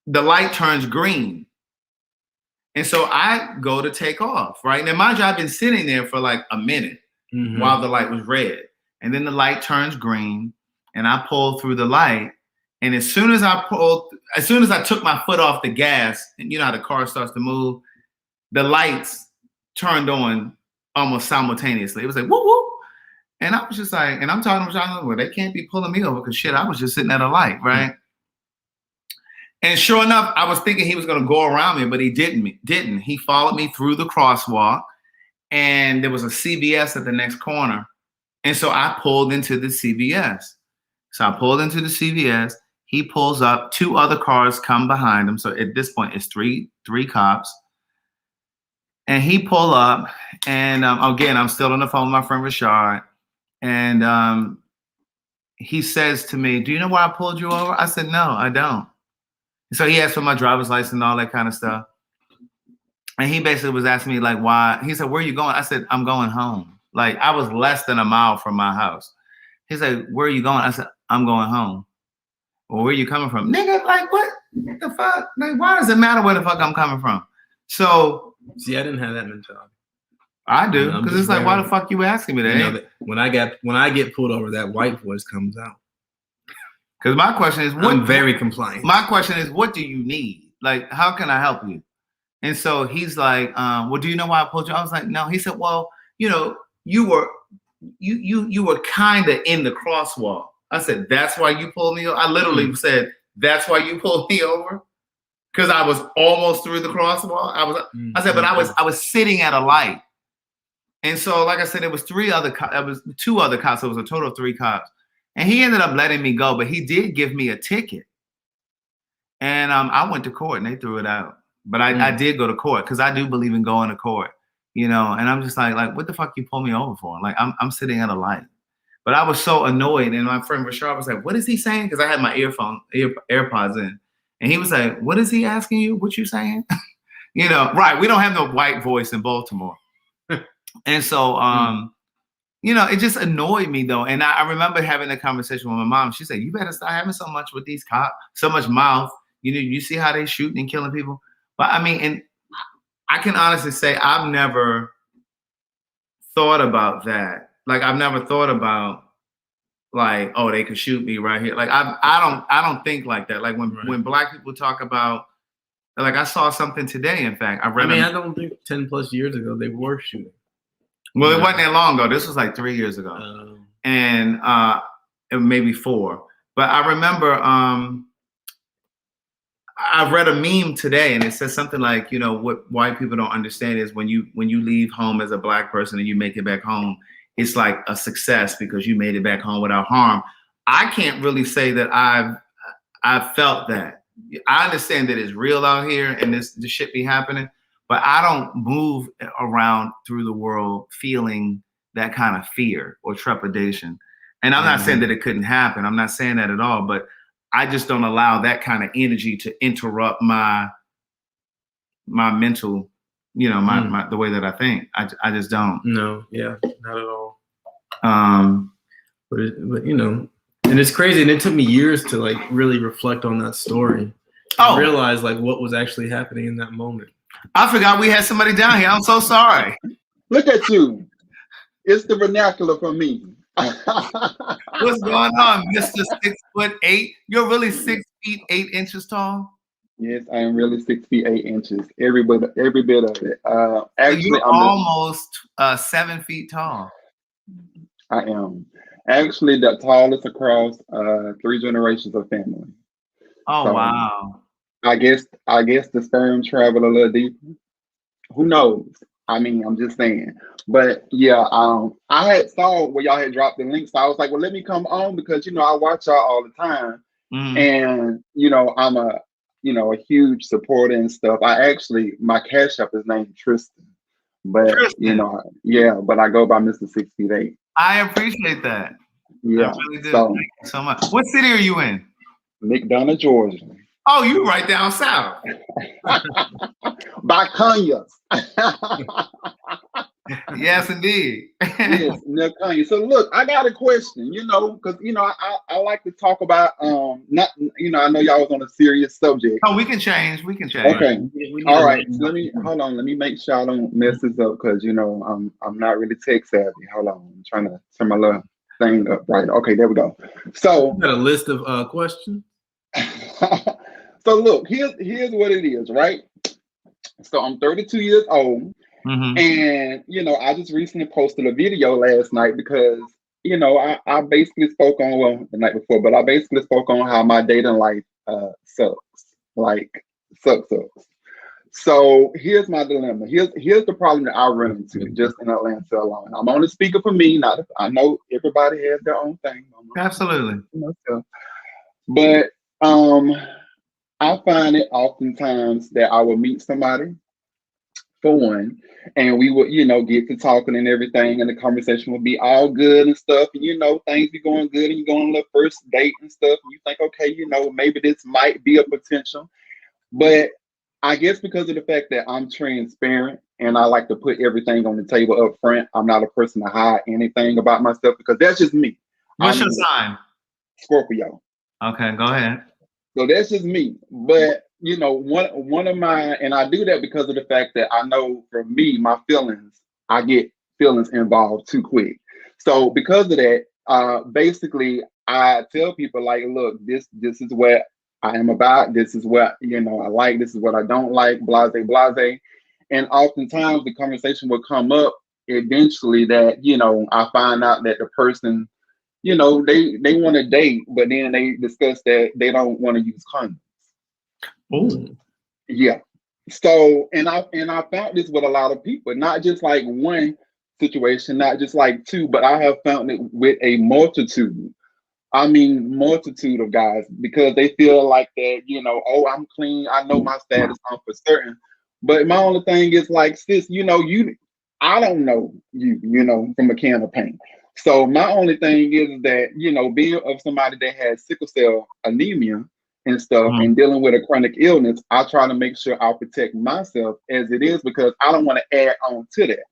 the light turns green. And so I go to take off, right? Now, mind you, I've been sitting there for like a minute while the light was red. And then the light turns green, and I pull through the light. And as soon as I took my foot off the gas, and you know how the car starts to move, the lights turned on almost simultaneously. It was like, whoop, whoop. And I was just like, and I'm talking to them, well, they can't be pulling me over because shit, I was just sitting at a light, right? Mm-hmm. And sure enough, I was thinking he was going to go around me, but he didn't. He followed me through the crosswalk, and there was a CVS at the next corner. And so I pulled into the CVS. He pulls up, 2 other cars come behind him. So at this point, it's three cops. And he pull up, and again, I'm still on the phone with my friend Richard. And he says to me, do you know why I pulled you over? I said, no, I don't. So he asked for my driver's license and all that kind of stuff. And he basically was asking me, like, why? He said, where are you going? I said, I'm going home. Like, I was less than a mile from my house. He said, where are you going? I said, I'm going home. Well, where are you coming from? Nigga, like, what the fuck? Like, why does it matter where the fuck I'm coming from? So. See, I didn't have that mentality. I do, because it's like, why the fuck you asking me that? When I get pulled over, that white voice comes out. Because my question is, I'm very compliant. My question is, what do you need? Like, how can I help you? And so he's like, well, do you know why I pulled you? I was like, no. He said, well, you were kind of in the crosswalk. I said, that's why you pulled me over? I literally said, that's why you pulled me over? Because I was almost through the crosswalk. I said, but I was sitting at a light. And so, like I said, it was 2 other cops. So it was a total of 3 cops. And he ended up letting me go, but he did give me a ticket. And I went to court and they threw it out. But I did go to court because I do believe in going to court, And I'm just like, what the fuck you pull me over for? Like, I'm sitting at a light. But I was so annoyed. And my friend Rashad was like, what is he saying? Because I had my AirPods in. And he was like, what is he asking you? What you saying? Right. We don't have no white voice in Baltimore. And so, it just annoyed me, though. And I remember having a conversation with my mom. She said, you better stop having so much with these cops, so much mouth. You see how they shooting and killing people. But I mean, and I can honestly say I've never thought about that. Like, I've never thought about, like, oh, they could shoot me right here. Like, I don't think like that. Like, when Black people talk about, like, I saw something today, in fact. I don't think 10 plus years ago they were shooting. Well, it wasn't that long ago. This was like 3 years ago. And maybe 4. But I remember I've read a meme today, and it says something like, you know, what white people don't understand is when you leave home as a black person and you make it back home, it's like a success because you made it back home without harm. I can't really say that I've felt that. I understand that it's real out here and this shit be happening, but I don't move around through the world feeling that kind of fear or trepidation. And I'm not saying that it couldn't happen. I'm not saying that at all, but I just don't allow that kind of energy to interrupt my mental, you know, my the way that I think. I just don't. No, yeah, not at all. But you know, and it's crazy. And it took me years to like really reflect on that story. I realized like what was actually happening in that moment. I forgot we had somebody down here. I'm so sorry. Look at you. It's the vernacular for me. What's going on, Mr. 6'8"? You're really 6 feet 8 inches tall? Yes, I am really 6 feet 8 inches. Every bit of it. Actually, you're almost 7 feet tall. I am. Actually, the tallest across 3 generations of family. Oh, so, wow. I guess the sperm traveled a little deeper. Who knows? I mean, I'm just saying. But yeah, I had saw where y'all had dropped the link, so I was like, well, let me come on because, you know, I watch y'all all the time. And, you know, I'm a huge supporter and stuff. My Cash App is named Tristan. But, you know, yeah, but I go by Mr. 6 feet 8. I appreciate that. Yeah. I really do. Thank you so much. What city are you in? McDonough, Georgia. Oh, you right down south. By Conyers. Yes, indeed. Yes, near Conyers. So look, I got a question, you know, because, you know, I like to talk about, not, you know, I know y'all was on a serious subject. Oh, we can change. Okay. All right. So let me make sure I don't mess this up because, you know, I'm not really tech savvy. Hold on. I'm trying to turn my little thing up right. Okay, there we go. So you got a list of questions. So look, here's what it is, right? So I'm 32 years old, and you know, I just recently posted a video last night because, you know, I basically spoke on the night before, but I basically spoke on how my dating life sucks. Like sucks. So here's my dilemma. Here's the problem that I run into just in Atlanta alone. I'm only speaking for me, I know everybody has their own thing. Absolutely. But I find it oftentimes that I will meet somebody, for one, and we would, you know, get to talking and everything, and the conversation will be all good and stuff, and, you know, things be going good, and you go on the first date and stuff, and you think, okay, you know, maybe this might be a potential. But I guess because of the fact that I'm transparent and I like to put everything on the table up front, I'm not a person to hide anything about myself because that's just me. What's your sign? Scorpio. Okay, go ahead. So that's just me. But, you know, one of my, and I do that because of the fact that I know for me, my feelings, I get feelings involved too quick. So because of that, basically, I tell people like, look, this is what I am about. This is what, you know, I like. This is what I don't like, blase. And oftentimes the conversation will come up eventually that, you know, I find out that the person, you know, they want to date, but then they discuss that they don't want to use condoms. Oh, yeah. So, and I found this with a lot of people, not just like one situation, not just like two, but I have found it with a multitude. I mean, multitude of guys, because they feel like that, you know, oh, I'm clean. I know my status, I'm for certain. But my only thing is like, sis, you know, I don't know you know, from a can of paint. So my only thing is that, you know, being of somebody that has sickle cell anemia and stuff and dealing with a chronic illness, I try to make sure I protect myself as it is because I don't want to add on to that.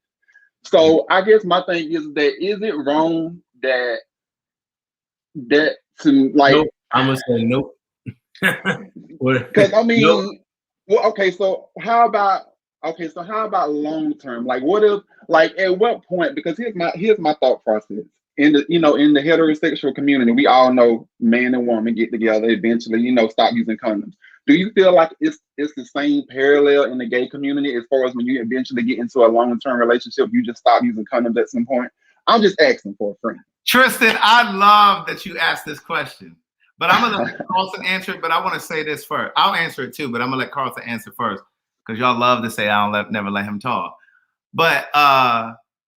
So I guess my thing is it wrong that to like? Nope. I'm gonna say nope. Because I mean, nope. Well, okay. So how about long term? Like, what if, like, at what point? Because here's my thought process. In the heterosexual community, we all know man and woman get together eventually, you know, stop using condoms. Do you feel like it's the same parallel in the gay community as far as when you eventually get into a long-term relationship, you just stop using condoms at some point? I'm just asking for a friend. Tristan, I love that you asked this question But I'm gonna let Carlton answer it. But I want to say this first. I'll answer it too, but I'm gonna let Carlton answer first because y'all love to say I don't never let him talk. But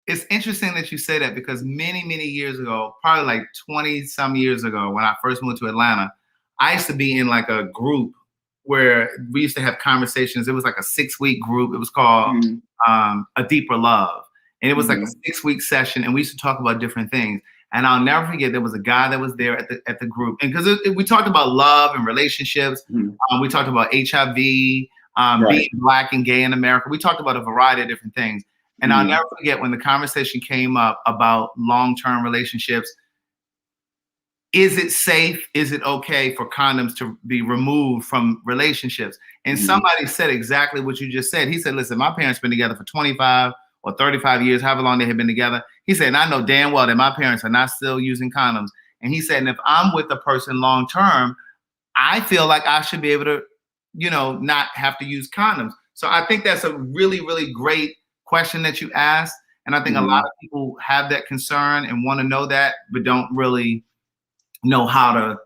it's interesting that you say that because many years ago, probably like 20 some years ago, when I first moved to Atlanta, I used to be in like a group where we used to have conversations. It was like a 6-week group. It was called A Deeper Love. And it was like a 6-week session. And we used to talk about different things. And I'll never forget, there was a guy that was there at the group. And because we talked about love and relationships. We talked about HIV, being Black and gay in America. We talked about a variety of different things. And I'll never forget when the conversation came up about long-term relationships. Is it safe? Is it okay for condoms to be removed from relationships? And somebody said exactly what you just said. He said, listen, my parents been together for 25 or 35 years, however long they have been together. He said, and I know damn well that my parents are not still using condoms. And he said, and if I'm with a person long-term, I feel like I should be able to, not have to use condoms. So I think that's a really, really great question that you asked. And I think a lot of people have that concern and want to know that, but don't really know how to,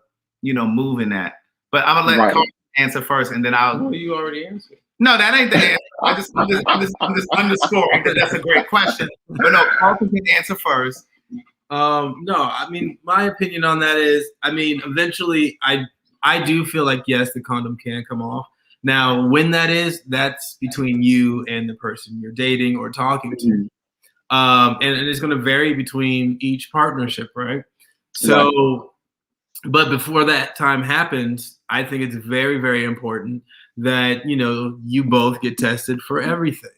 move in that. But I'm gonna let Carl answer first, and then I'll. Well, you already answered. No, that ain't the answer. I'm just underscoring because that's a great question. But no, Carl can answer first. No, I mean, my opinion on that is, eventually, I do feel like yes, the condom can come off. Now, when that is, that's between you and the person you're dating or talking to. And it's going to vary between each partnership, right? So, but before that time happens, I think it's very, very important that, you both get tested for everything.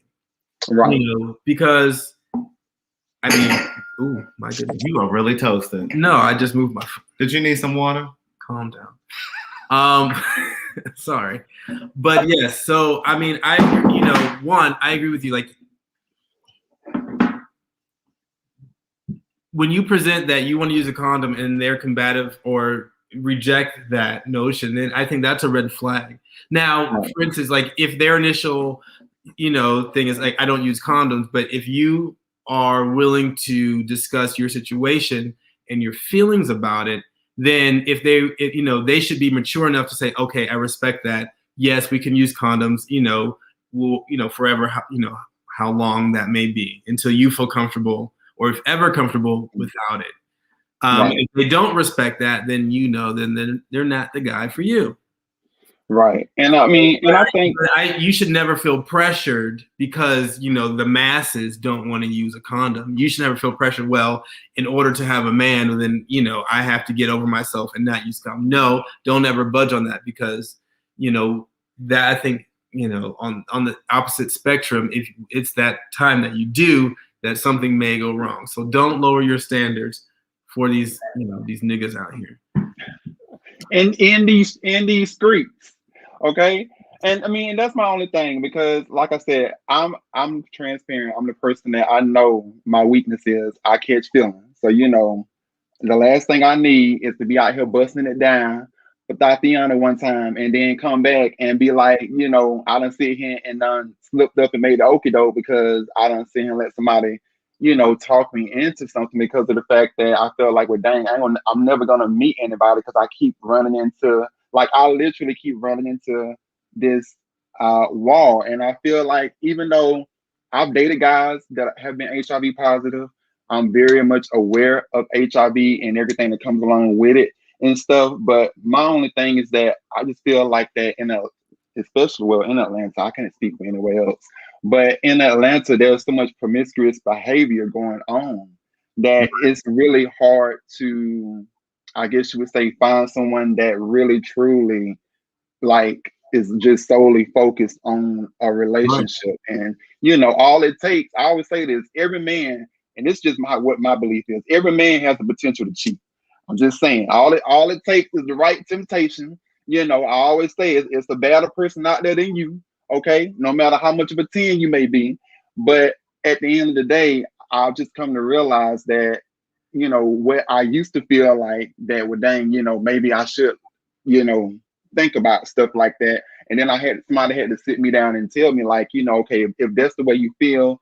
Right. Because, ooh, my goodness. You are really toasted. No, I just moved my phone. Did you need some water? Calm down. Sorry. But yes, so, I agree with you. Like, when you present that you want to use a condom and they're combative or reject that notion, then I think that's a red flag. Now, for instance, like if their initial, thing is like, I don't use condoms, but if you are willing to discuss your situation and your feelings about it, then if they should be mature enough to say, okay, I respect that. Yes, we can use condoms, we'll, forever, how long that may be until you feel comfortable or if ever comfortable without it. If they don't respect that, then then they're not the guy for you. Right. And I think you should never feel pressured because, the masses don't want to use a condom. You should never feel pressured, well, in order to have a man, then, I have to get over myself and not use condom. No, don't ever budge on that because, that I think, on the opposite spectrum, if it's that time that you do, that something may go wrong. So don't lower your standards for these, these niggas out here. In these streets, okay? And that's my only thing because, like I said, I'm transparent. I'm the person that I know my weakness is. I catch feelings. So the last thing I need is to be out here busting it down with Tatiana one time and then come back and be like, I done sit here and done slipped up and made the okie doke because I done sit here and let somebody, talk me into something because of the fact that I feel like, well, dang, I'm never gonna meet anybody because I keep running into, I literally keep running into this wall. And I feel like even though I've dated guys that have been HIV positive, I'm very much aware of HIV and everything that comes along with it and stuff. But my only thing is that I just feel like that especially in Atlanta, I can't speak for anywhere else, but in Atlanta, there's so much promiscuous behavior going on that it's really hard to, I guess you would say, find someone that really truly is just solely focused on a relationship. And all it takes, I always say this, every man, and this is just what my belief is, every man has the potential to cheat. I'm just saying, all it takes is the right temptation. I always say it's a better person out there than you, okay? No matter how much of a 10 you may be. But at the end of the day, I've just come to realize that, what I used to feel like that, well, dang, maybe I should, think about stuff like that. And then somebody had to sit me down and tell me, like, okay, if that's the way you feel,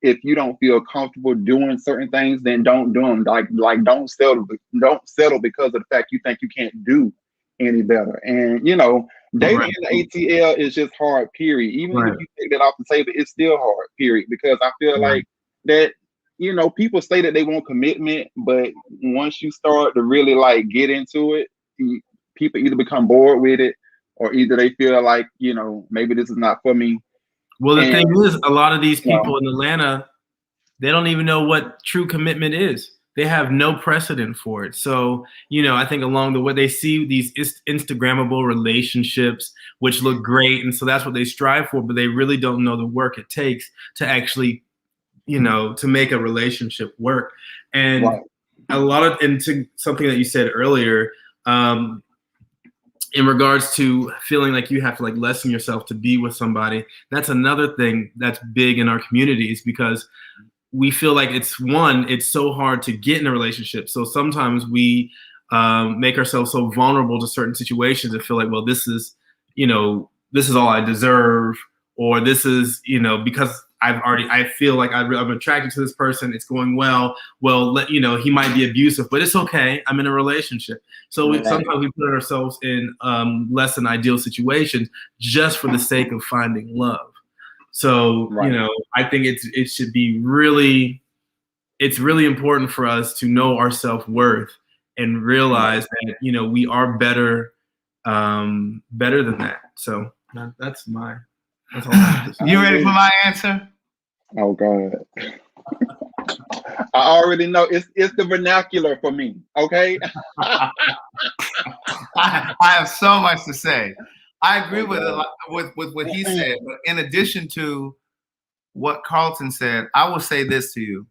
if you don't feel comfortable doing certain things, then don't do them. Like don't settle because of the fact you think you can't do any better. And dating Right. in the ATL is just hard, period. Even Right. if you take that off the table, it's still hard, period. Because I feel Right. like that, people say that they want commitment, but once you start to really like get into it, people either become bored with it, or either they feel like, maybe this is not for me. Well, the And, thing is, a lot of these Yeah. people in Atlanta, they don't even know what true commitment is. They have no precedent for it. So, I think along the way, they see these Instagrammable relationships, which look great. And so that's what they strive for, but they really don't know the work it takes to actually, to make a relationship work. And Right. into something that you said earlier, in regards to feeling like you have to like lessen yourself to be with somebody, that's another thing that's big in our communities, because we feel like it's so hard to get in a relationship. So sometimes we make ourselves so vulnerable to certain situations and feel like, well, this is all I deserve, or this is, because I feel like I'm attracted to this person. It's going well. Well, he might be abusive, but it's okay. I'm in a relationship. So sometimes we put ourselves in less than ideal situations just for the sake of finding love. So, Right. I think it should be it's really important for us to know our self-worth and realize that, we are better than that. So that's all I have to say. You ready for my answer? Oh God. I already know it's the vernacular for me. Okay. I have so much to say. I agree with what he said, but in addition to what Carlton said, I will say this to you.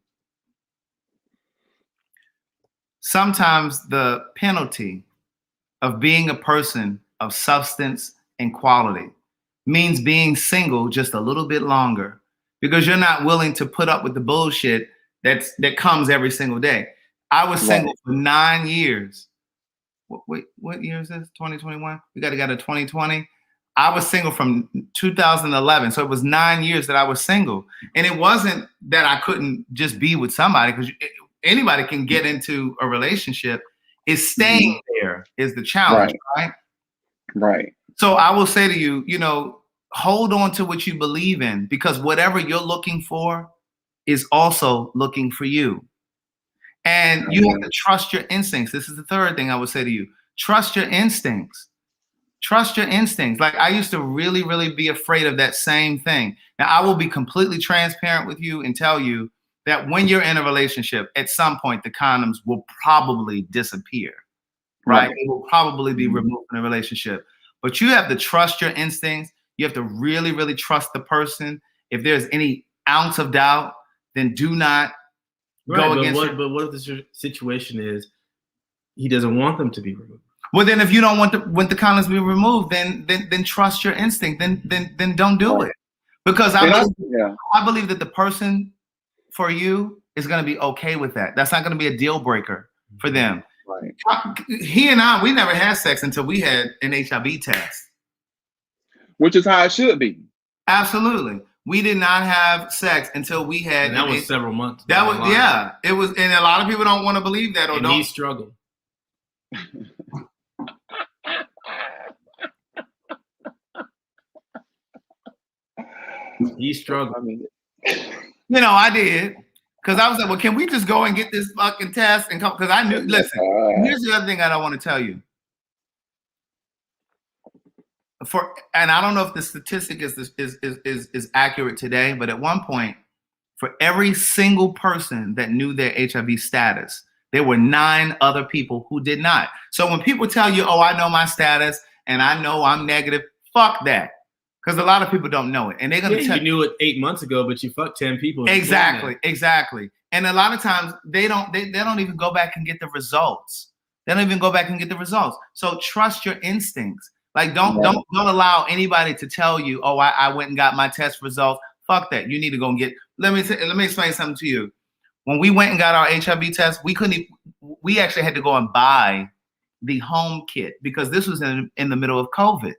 Sometimes the penalty of being a person of substance and quality means being single just a little bit longer, because you're not willing to put up with the bullshit that comes every single day. I was single for 9 years. What year is this? 2021? We got to go to 2020. I was single from 2011. So it was 9 years that I was single. And it wasn't that I couldn't just be with somebody, because anybody can get into a relationship. It's staying there is the challenge, right? Right. So I will say to you, hold on to what you believe in, because whatever you're looking for is also looking for you. And you have to trust your instincts. This is the third thing I would say to you. Trust your instincts. Trust your instincts. Like, I used to really, really be afraid of that same thing. Now, I will be completely transparent with you and tell you that when you're in a relationship, at some point, the condoms will probably disappear, right? It will probably be removed from the relationship. But you have to trust your instincts. You have to really, really trust the person. If there's any ounce of doubt, then do not go against it. But what if the situation is he doesn't want them to be removed? Well, then if you don't want the condoms to be removed, then trust your instinct. Then don't do it. Because I believe that the person for you is going to be okay with that. That's not going to be a deal breaker for them. Right. He and I, we never had sex until we had an HIV test. Which is how it should be. Absolutely. We did not have sex until we had. And that was several months. That was, yeah. It was, and a lot of people don't want to believe that, or and don't. He struggled. He struggled. I mean, I did. Because I was like, well, can we just go and get this fucking test and come? Because I knew, listen, here's the other thing I don't want to tell you. And I don't know if the statistic is accurate today, but at one point, for every single person that knew their HIV status, there were 9 other people who did not. So when people tell you, oh, I know my status and I know I'm negative, fuck that. Because a lot of people don't know it. And they're going to tell you knew it 8 months ago, but you fucked 10 people. Exactly. And a lot of times they don't even go back and get the results. They don't even go back and get the results. So trust your instincts. Like don't allow anybody to tell you, oh, I went and got my test results. Fuck that. You need to go and get. Let me explain something to you. When we went and got our HIV test, we actually had to go and buy the home kit because this was in the middle of COVID.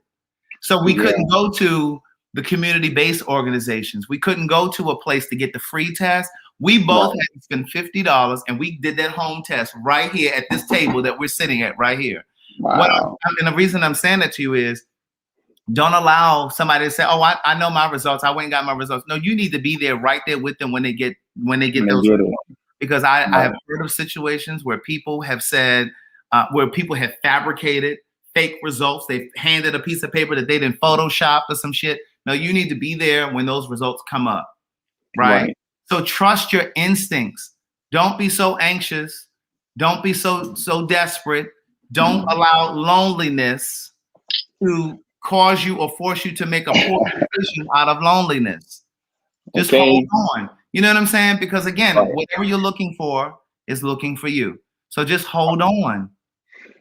So we couldn't go to the community-based organizations. We couldn't go to a place to get the free test. We both had to spend $50, and we did that home test right here at this table that we're sitting at right here. Wow. And the reason I'm saying that to you is, don't allow somebody to say, "Oh, I know my results. I went and got my results." No, you need to be there right there with them when they get those results. Because I have heard of situations where people have said, where people have fabricated fake results. They've handed a piece of paper that they didn't Photoshop or some shit. No, you need to be there when those results come up, right? So trust your instincts. Don't be so anxious. Don't be so desperate. Don't allow loneliness to cause you or force you to make a poor decision out of loneliness. Just hold on. You know what I'm saying? Because again, whatever you're looking for is looking for you. So just hold on.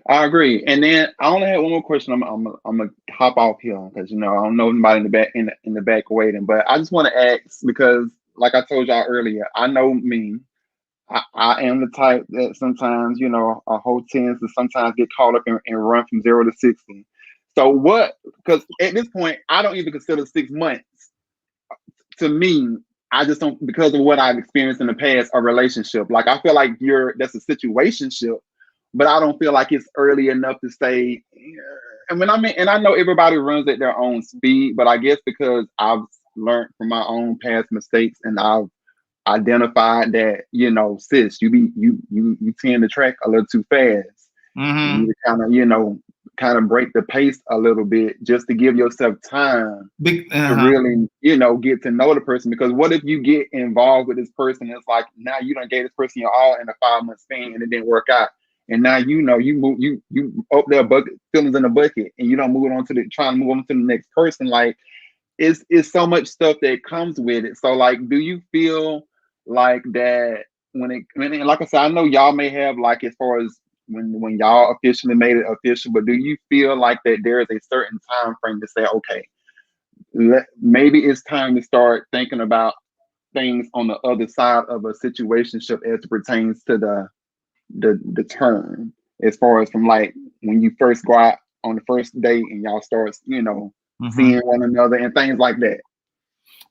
I agree. And then I only had one more question. I'm gonna hop off here because I don't know anybody in the back waiting. But I just want to ask because, like I told y'all earlier, I know me. I am the type that sometimes a whole tends to sometimes get caught up and run from 0 to 60. So what? Because at this point, I don't even consider 6 months. To me, I just don't, because of what I've experienced in the past, a relationship. Like I feel like that's a situationship, but I don't feel like it's early enough to say. And I know everybody runs at their own speed, but I guess because I've learned from my own past mistakes and I've identified that sis, you tend to track a little too fast. You need to kind of break the pace a little bit just to give yourself time to really get to know the person. Because what if you get involved with this person, it's like now you done gave this person your all in a 5-month span and it didn't work out, and now you open their bucket feelings in the bucket and you don't trying to move on to the next person. Like it's so much stuff that comes with it. So like, do you feel like that when like I said, I know y'all may have, like, as far as when y'all officially made it official, but do you feel like that there is a certain time frame to say, okay, maybe it's time to start thinking about things on the other side of a situationship as it pertains to the term, as far as from like when you first go out on the first date and y'all start seeing one another and things like that?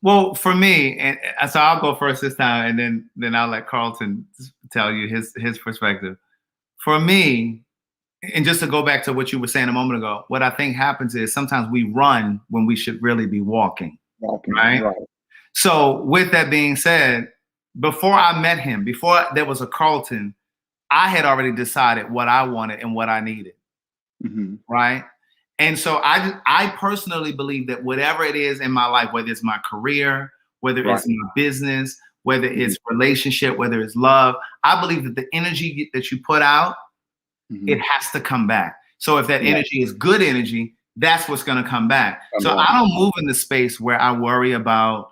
Well, for me, and so I'll go first this time, and then I'll let Carlton tell you his perspective. For me, and just to go back to what you were saying a moment ago, what I think happens is sometimes we run when we should really be walking. Right? So with that being said, before I met him, before there was a Carlton, I had already decided what I wanted and what I needed. Right? And so I personally believe that whatever it is in my life, whether it's my career, whether it's my business, whether it's relationship, whether it's love, I believe that the energy that you put out, it has to come back. So if that energy is good energy, that's what's going to come back. So I don't move in the space where I worry about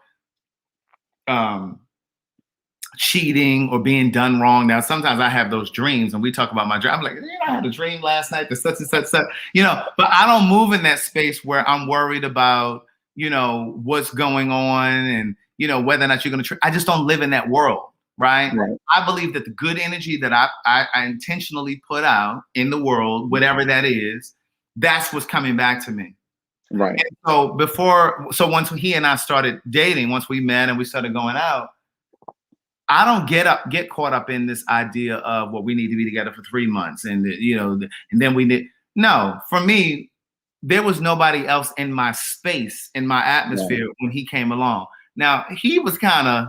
cheating or being done wrong. Now, sometimes I have those dreams and we talk about my dream. I'm like, I had a dream last night, the such and such, but I don't move in that space where I'm worried about, what's going on and, whether or not you're going to, I just don't live in that world. Right? I believe that the good energy that I intentionally put out in the world, whatever that is, that's what's coming back to me. Right. And so once he and I started dating, once we met and we started going out, I don't get caught up in this idea of, well, we need to be together for 3 months and and then we need. No, for me, there was nobody else in my space, in my atmosphere when he came along. Now he was kind of,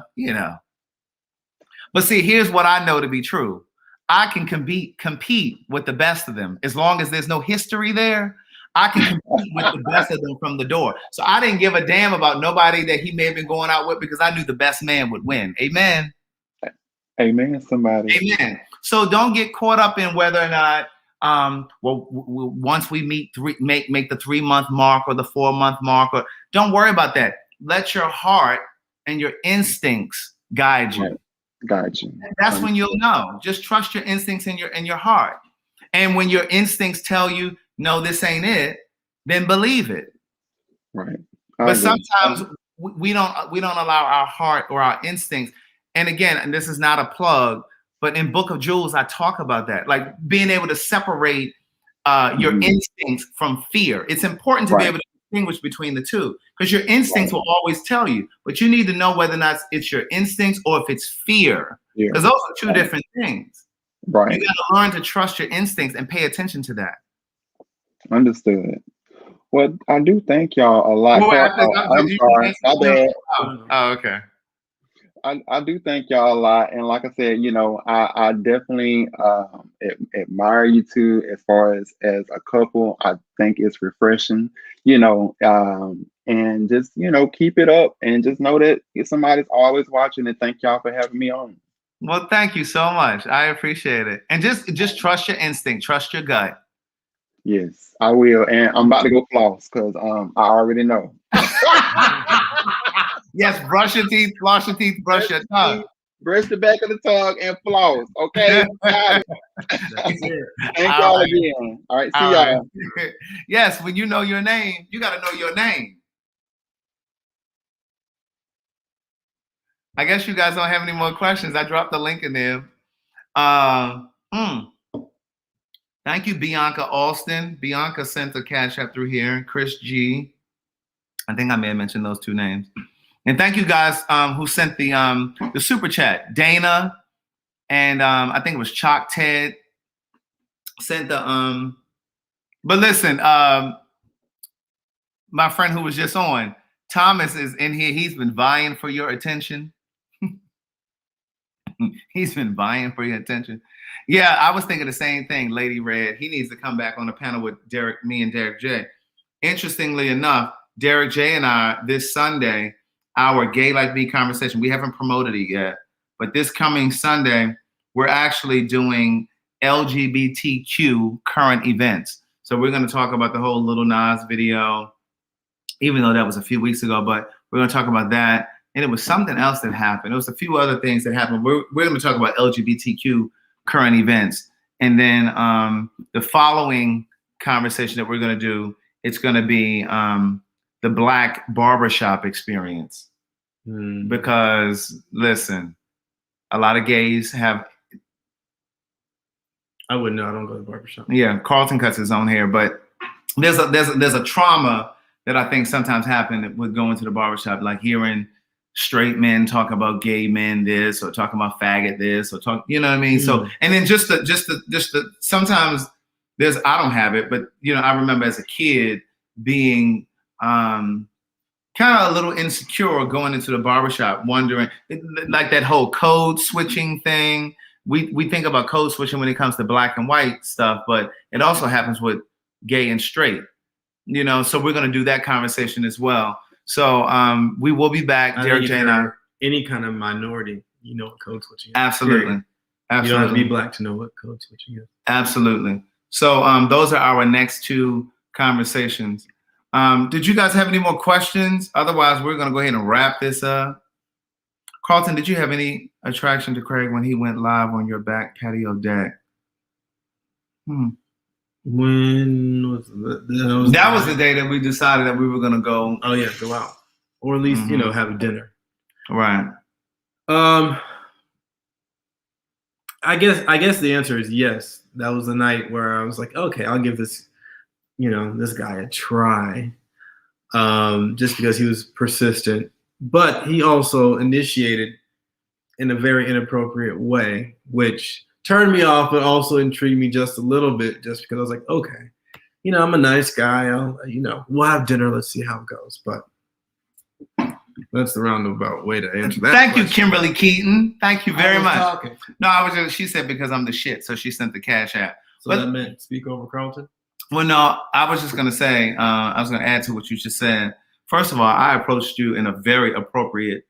but see, here's what I know to be true. I can compete with the best of them. As long as there's no history there, I can compete with the best of them from the door. So I didn't give a damn about nobody that he may have been going out with because I knew the best man would win. Amen. Amen, somebody. Amen. So don't get caught up in whether or not, once we make the 3-month mark or the 4-month mark, or don't worry about that. Let your heart and your instincts guide you. Got you. That's when you'll know. Just trust your instincts in your heart. And when your instincts tell you, no, this ain't it, then believe it. Right. But sometimes we don't allow our heart or our instincts. And again, and this is not a plug, but in Book of Jewels, I talk about that, like being able to separate your instincts from fear. It's important to be able to distinguish between the two because your instincts will always tell you, but you need to know whether or not it's your instincts or if it's fear, because those are two different things. Right. You got to learn to trust your instincts and pay attention to that. Understood. Well, I do thank y'all a lot. I'm sorry, my bad. Oh, okay. I do thank y'all a lot, and like I said, you know, I definitely admire you two as far as a couple. I think it's refreshing, you know, and just, you know, keep it up, and just know that somebody's always watching. And thank y'all for having me on. Well, thank you so much. I appreciate it, and just trust your instinct, trust your gut. Yes, I will, and I'm about to go floss because I already know. Yes, brush your teeth, floss your teeth, brush your tongue. Brush the back of the tongue and floss. Okay. Got it. Thank y'all again. All right. See y'all. Right. Yes, when you know your name, you got to know your name. I guess you guys don't have any more questions. I dropped the link in there. Thank you, Bianca Alston. Bianca sent the Cash App through here. Chris G. I think I may have mentioned those two names. And thank you guys who sent the super chat. Dana and I think it was Chalk Ted sent the but listen, my friend who was just on, Thomas is in here. He's been vying for your attention. He's been vying for your attention. Yeah, I was thinking the same thing, Lady Red. He needs to come back on the panel with me and Derek J. Interestingly enough, Derek J and I, this Sunday, our Gay Like Me conversation, we haven't promoted it yet, but this coming Sunday, we're actually doing LGBTQ current events. So we're going to talk about the whole Lil Nas video, even though that was a few weeks ago, but we're going to talk about that. And it was something else that happened. There was a few other things that happened. We're going to talk about LGBTQ current events. And then the following conversation that we're going to do, it's going to be the Black barbershop experience. Because listen, a lot of gays have. I wouldn't know. I don't go to the barbershop. Yeah, Carlton cuts his own hair, but there's a trauma that I think sometimes happen with going to the barbershop, like hearing straight men talk about gay men this, or talking about faggot this, or talk, you know what I mean? So, and then just the sometimes there's, I don't have it, but you know, I remember as a kid being kind of a little insecure going into the barbershop, wondering, like that whole code switching thing. We think about code switching when it comes to black and white stuff, but it also happens with gay and straight, you know, so we're going to do that conversation as well. So we will be back, Derek J and I. Any kind of minority, you know what code switching is. Absolutely. Absolutely. You don't have to be black to know what code switching is. Absolutely. So those are our next two conversations. Did you guys have any more questions? Otherwise, we're going to go ahead and wrap this up. Carlton, did you have any attraction to Craig when he went live on your back patio deck? When was that was the day that we decided that we were going to go. Oh yeah, go out, or at least you know, have a dinner. Right. I guess the answer is yes. That was the night where I was like, okay, I'll give this, you know, this guy a try, just because he was persistent. But he also initiated in a very inappropriate way, which turned me off, but also intrigued me just a little bit, just because I was like, okay, you know, I'm a nice guy. You know, we'll have dinner. Let's see how it goes. But that's the roundabout way to answer that. Thank you, Kimberly Keaton. Thank you very much. Talking. No, I was just, she said because I'm the shit, so she sent the Cash App. So that meant speak over Carlton? Well, no, I was just going to say, I was going to add to what you just said. First of all, I approached you in a very appropriate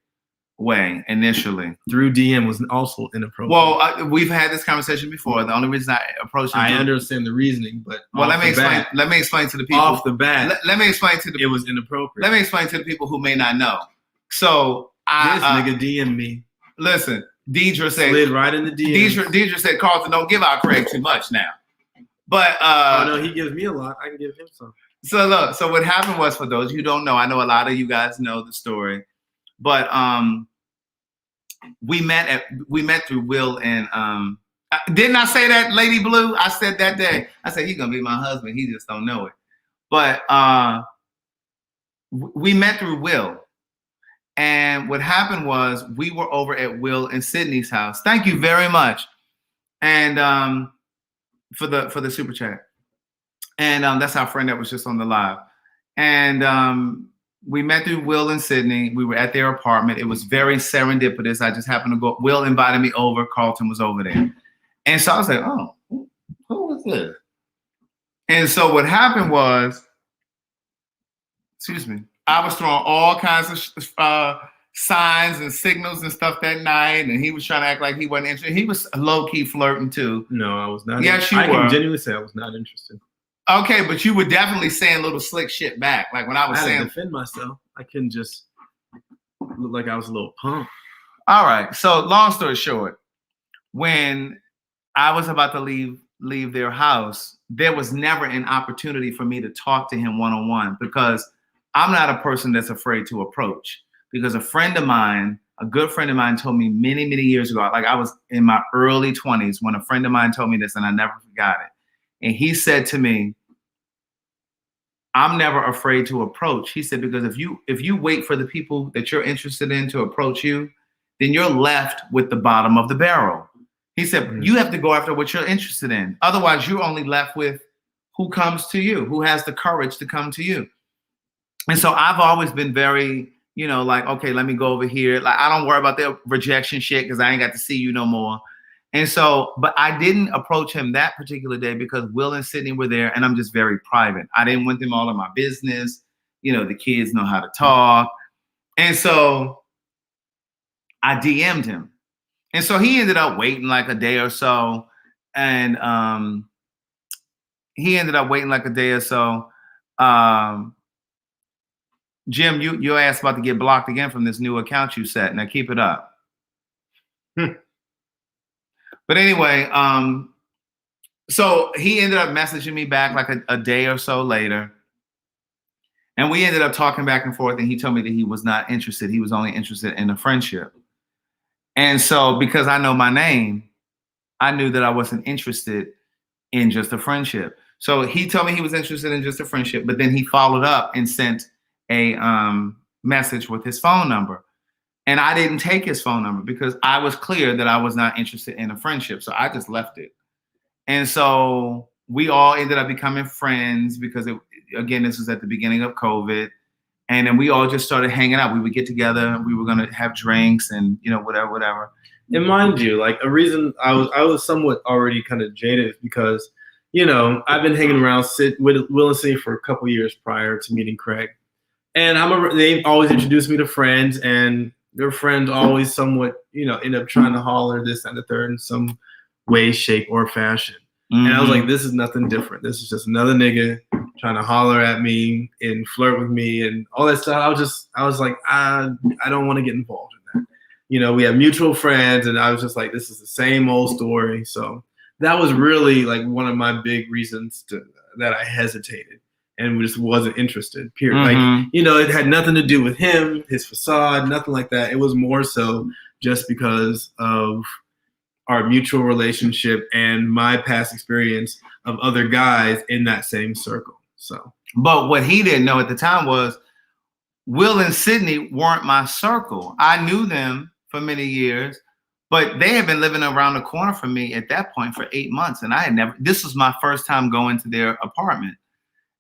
way initially. Through DM was also inappropriate. Well, we've had this conversation before. The only reason I approached you, I understand the reasoning, but let me explain to the people off the bat. Let me explain to the. It was inappropriate. Let me explain to the people who may not know. So this nigga DM me. Listen, Deidre said. Slid right in the DM. Deidre said, Carlton, don't give out Craig too much now. But oh no, he gives me a lot. I can give him some. So look, so what happened was, for those who don't know, I know a lot of you guys know the story, but we met through Will and didn't I say that, Lady Blue? I said that day. I said he's gonna be my husband. He just don't know it. But we met through Will. And what happened was we were over at Will and Sydney's house. Thank you very much. And for the super chat. And that's our friend that was just on the live. And we met through Will and Sydney. We were at their apartment. It was very serendipitous. I just happened to go. Will invited me over. Carlton was over there. And so I was like, oh, who was this? And so what happened was, excuse me, I was throwing all kinds of signs and signals and stuff that night, and he was trying to act like he wasn't interested. He was low-key flirting too. No, I was not. Yes, you I were. can genuinely say I was not interested. Okay, but you were definitely saying little slick shit back. Like when I was I had saying, to defend myself. I couldn't just look like I was a little punk. All right. So long story short, when I was about to leave their house, there was never an opportunity for me to talk to him one-on-one because I'm not a person that's afraid to approach. Because a friend of mine, a good friend of mine told me many, many years ago, like I was in my early 20s when a friend of mine told me this and I never forgot it. And he said to me, I'm never afraid to approach. He said, because if you wait for the people that you're interested in to approach you, then you're left with the bottom of the barrel. He said, you have to go after what you're interested in. Otherwise, you're only left with who comes to you, who has the courage to come to you. And so I've always been very, like, okay, let me go over here. Like, I don't worry about the rejection shit because I ain't got to see you no more. And so, but I didn't approach him that particular day because Will and Sydney were there and I'm just very private. I didn't want them all in my business. The kids know how to talk. And so I DM'd him. And so he ended up waiting like a day or so. And Jim, your ass about to get blocked again from this new account you set. Now keep it up. But anyway, so he ended up messaging me back like a day or so later. And we ended up talking back and forth. And he told me that he was not interested. He was only interested in a friendship. And so because I know my name, I knew that I wasn't interested in just a friendship. So he told me he was interested in just a friendship, but then he followed up and sent a message with his phone number. And I didn't take his phone number because I was clear that I was not interested in a friendship. So I just left it. And so we all ended up becoming friends because, again, this was at the beginning of COVID. And then we all just started hanging out. We would get together. We were going to have drinks and, whatever. And mind you, like a reason I was somewhat already kind of jaded is because, I've been hanging around with Will and Sydney for a couple years prior to meeting Craig. And they always introduced me to friends, and their friends always somewhat, end up trying to holler this and the third in some way, shape, or fashion. Mm-hmm. And I was like, this is nothing different. This is just another nigga trying to holler at me and flirt with me and all that stuff. I was like, I don't want to get involved in that. We have mutual friends, and I was just like, this is the same old story. So that was really like one of my big reasons that I hesitated and just wasn't interested, period. Mm-hmm. Like, it had nothing to do with him, his facade, nothing like that. It was more so just because of our mutual relationship and my past experience of other guys in that same circle. So, but what he didn't know at the time was Will and Sydney weren't my circle. I knew them for many years, but they had been living around the corner from me at that point for 8 months. And this was my first time going to their apartment.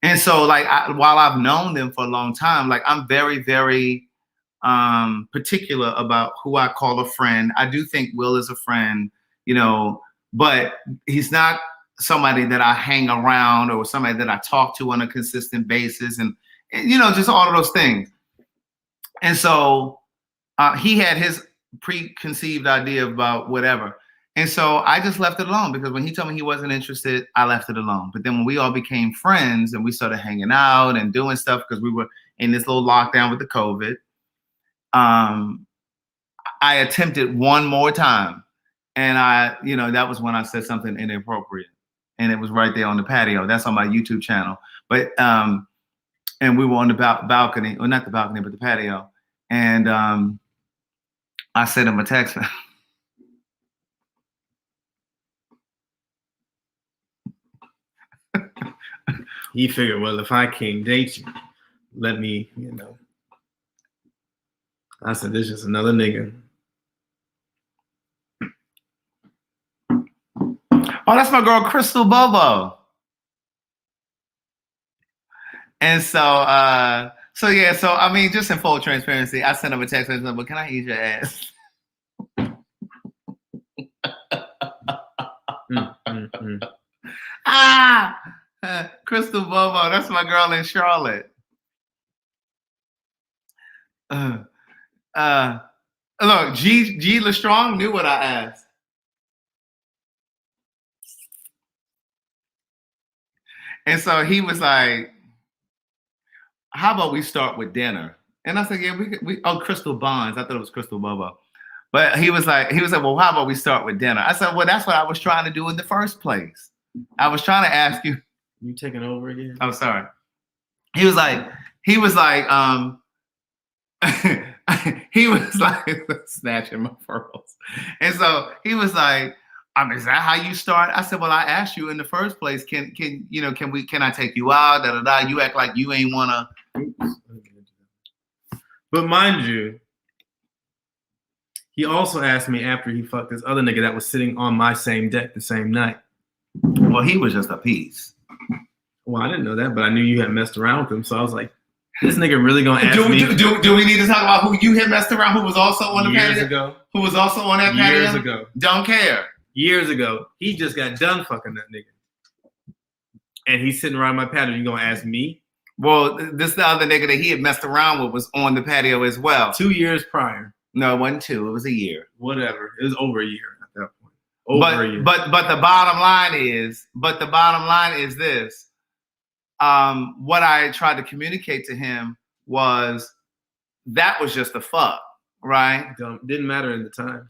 And so like, while I've known them for a long time, like I'm very, very particular about who I call a friend. I do think Will is a friend, but he's not somebody that I hang around or somebody that I talk to on a consistent basis and just all of those things. And so he had his preconceived idea about whatever. And so I just left it alone because when he told me he wasn't interested, I left it alone. But then when we all became friends and we started hanging out and doing stuff because we were in this little lockdown with the COVID, I attempted one more time. And that was when I said something inappropriate. And it was right there on the patio. That's on my YouTube channel. But, and we were on the balcony, or not the balcony, but the patio. And I sent him a text. He figured, well, if I can't date you, let me, you know. I said, this is just another nigga. Oh, that's my girl, Crystal Bobo. And so, I mean, just in full transparency, I sent him a text message, but can I eat your ass? Crystal Bobo, that's my girl in Charlotte. Look, G LeStrong knew what I asked. And so he was like, how about we start with dinner? And I said, yeah, we Crystal Bonds. I thought it was Crystal Bobo. But he was like, well, how about we start with dinner? I said, well, that's what I was trying to do in the first place. I was trying to ask you. You taking over again? I'm sorry. He was like, he was like snatching my pearls. And so he was like, is that how you start? I said, well, I asked you in the first place, can I take you out? Da, da, da. You act like you ain't wanna. But mind you, he also asked me after he fucked this other nigga that was sitting on my same deck the same night. Well, he was just a piece. Well, I didn't know that, but I knew you had messed around with him. So I was like, this nigga really gonna ask me. Do we need to talk about who you had messed around, who was also on the patio? Years ago. Who was also on that patio? Years ago. Don't care. Years ago. He just got done fucking that nigga. And he's sitting around my patio. You gonna ask me? Well, this the other nigga that he had messed around with was on the patio as well. 2 years prior. No, it wasn't 2. It was a year. Whatever. It was over a year at that point. Over a year. But the bottom line is this. What I tried to communicate to him was that was just a fuck, right? Didn't matter at the time.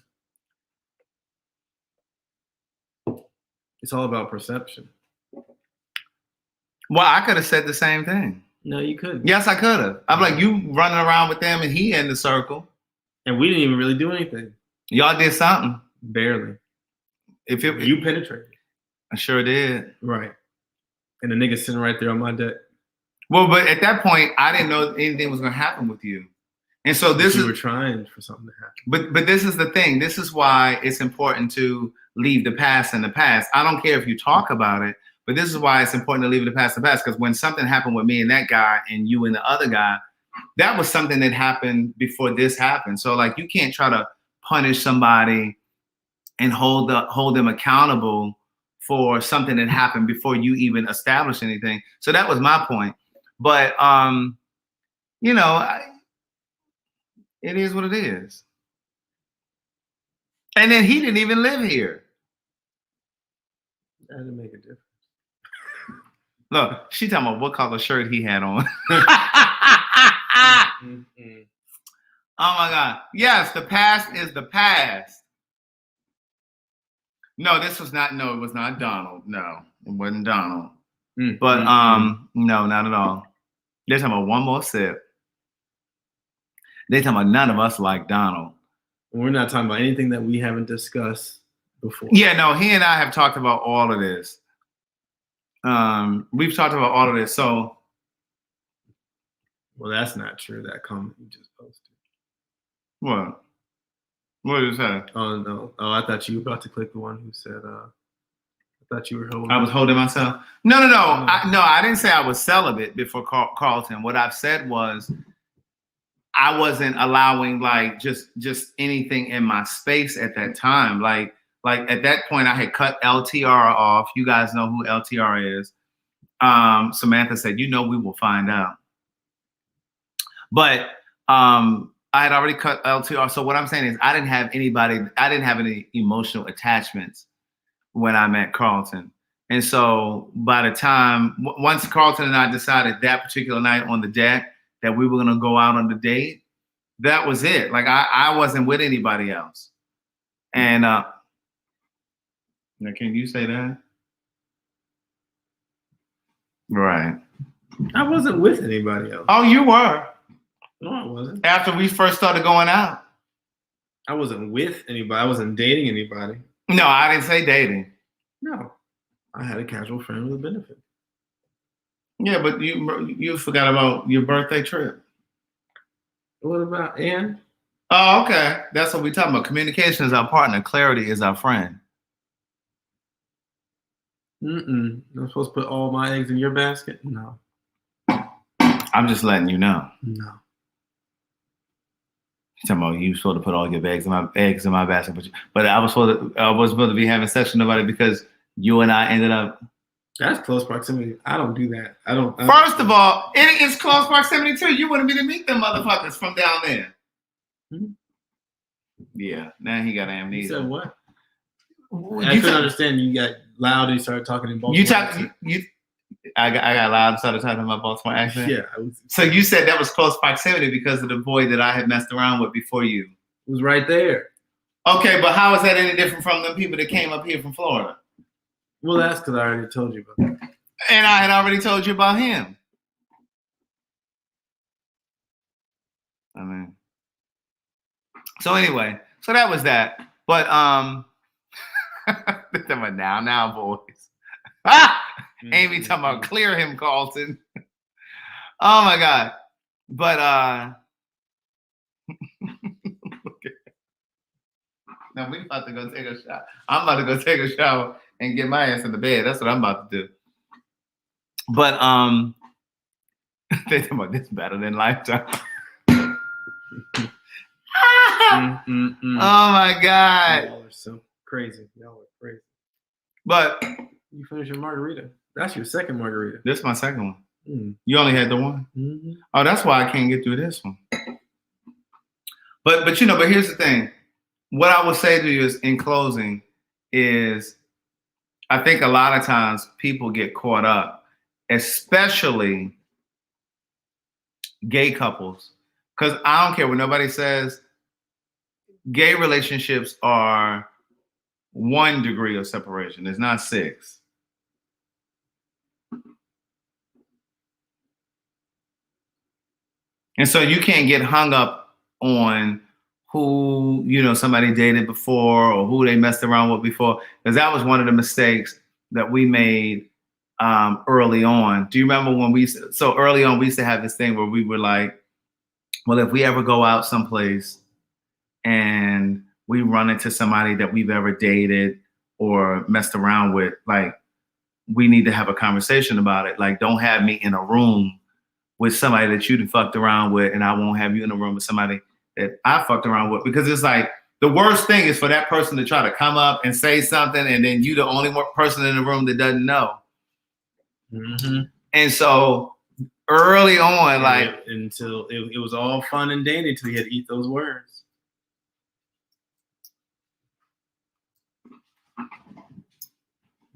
It's all about perception. Well, I could have said the same thing. No, you couldn't. Yes, I could have. I'm like, you running around with them and he in the circle. And we didn't even really do anything. Y'all did something. Barely. You penetrated. I sure did. Right. And the nigga sitting right there on my deck. Well, but at that point, I didn't know anything was going to happen with you. And so we were trying for something to happen. But this is the thing. This is why it's important to leave the past in the past. I don't care if you talk about it, but this is why it's important to leave the past in the past. Because when something happened with me and that guy and you and the other guy, that was something that happened before this happened. So like you can't try to punish somebody and hold them accountable for something that happened before you even established anything. So that was my point. But it is what it is. And then he didn't even live here. That didn't make a difference. Look, she talking about what color shirt he had on. Mm-hmm. Oh my God. Yes, the past is the past. No, it was not Donald. No, it wasn't Donald. Mm-hmm. But no, not at all. They're talking about one more sip. They're talking about none of us like Donald. We're not talking about anything that we haven't discussed before. Yeah, no, he and I have talked about all of this. We've talked about all of this. So, well, that's not true. That comment you just posted. What? What did it say? Oh no! Oh, I thought you were about to click the one who said. I thought you were holding. I was holding myself. No. I didn't say I was celibate before Carlton. What I've said was I wasn't allowing like just anything in my space at that time. Like at that point, I had cut LTR off. You guys know who LTR is. Samantha said, we will find out. But I had already cut LTR. So what I'm saying is I didn't have any emotional attachments when I met Carlton. And so by the time, once Carlton and I decided that particular night on the deck that we were going to go out on the date, that was it. Like I wasn't with anybody else. And now can you say that? Right. I wasn't with anybody else. Oh, you were. No, I wasn't. After we first started going out. I wasn't with anybody. I wasn't dating anybody. No, I didn't say dating. No. I had a casual friend with a benefit. Yeah, but you forgot about your birthday trip. What about Ann? Oh, okay. That's what we're talking about. Communication is our partner. Clarity is our friend. I'm supposed to put all my eggs in your basket? No. I'm just letting you know. No. You're talking about you supposed to put all your eggs in my basket, but I was supposed to be having sex with nobody because you and I ended up. That's close proximity. I don't do that. First of all, it is close proximity too. You wanted me to meet them motherfuckers from down there. Yeah, now he got amnesia. You said what? I couldn't understand. You got loud and you started talking in Baltimore. I got loud and started talking in my Baltimore accent. Yeah. So you said that was close proximity because of the boy that I had messed around with before you. It was right there. Okay, but how is that any different from the people that came up here from Florida? Well, that's because I already told you about that. And I had already told you about him. I mean, so anyway, so that was that. But now, boys. Amy talking about clear him, Carlton. Oh my God. But okay. Now we about to go take a shower. I'm about to go take a shower and get my ass in the bed. That's what I'm about to do. But they talking about this better than Lifetime. Oh my God. Y'all are so crazy. Y'all are crazy. But you finished your margarita. That's your second margarita. This is my second one. You only had the one? Mm-hmm. Oh, that's why I can't get through this one. But here's the thing. What I would say to you is, in closing, is I think a lot of times people get caught up, especially gay couples, because I don't care what nobody says. Gay relationships are 1 degree of separation. It's not 6. And so you can't get hung up on who, somebody dated before or who they messed around with before, because that was one of the mistakes that we made early on. Do you remember when so early on, we used to have this thing where we were like, well, if we ever go out someplace and we run into somebody that we've ever dated or messed around with, like, we need to have a conversation about it. Like, don't have me in a room with somebody that you fucked around with, and I won't have you in a room with somebody that I fucked around with, because it's like the worst thing is for that person to try to come up and say something, and then you the only person in the room that doesn't know. Mm-hmm. And so early on, until it was all fun and dandy until you had to eat those words.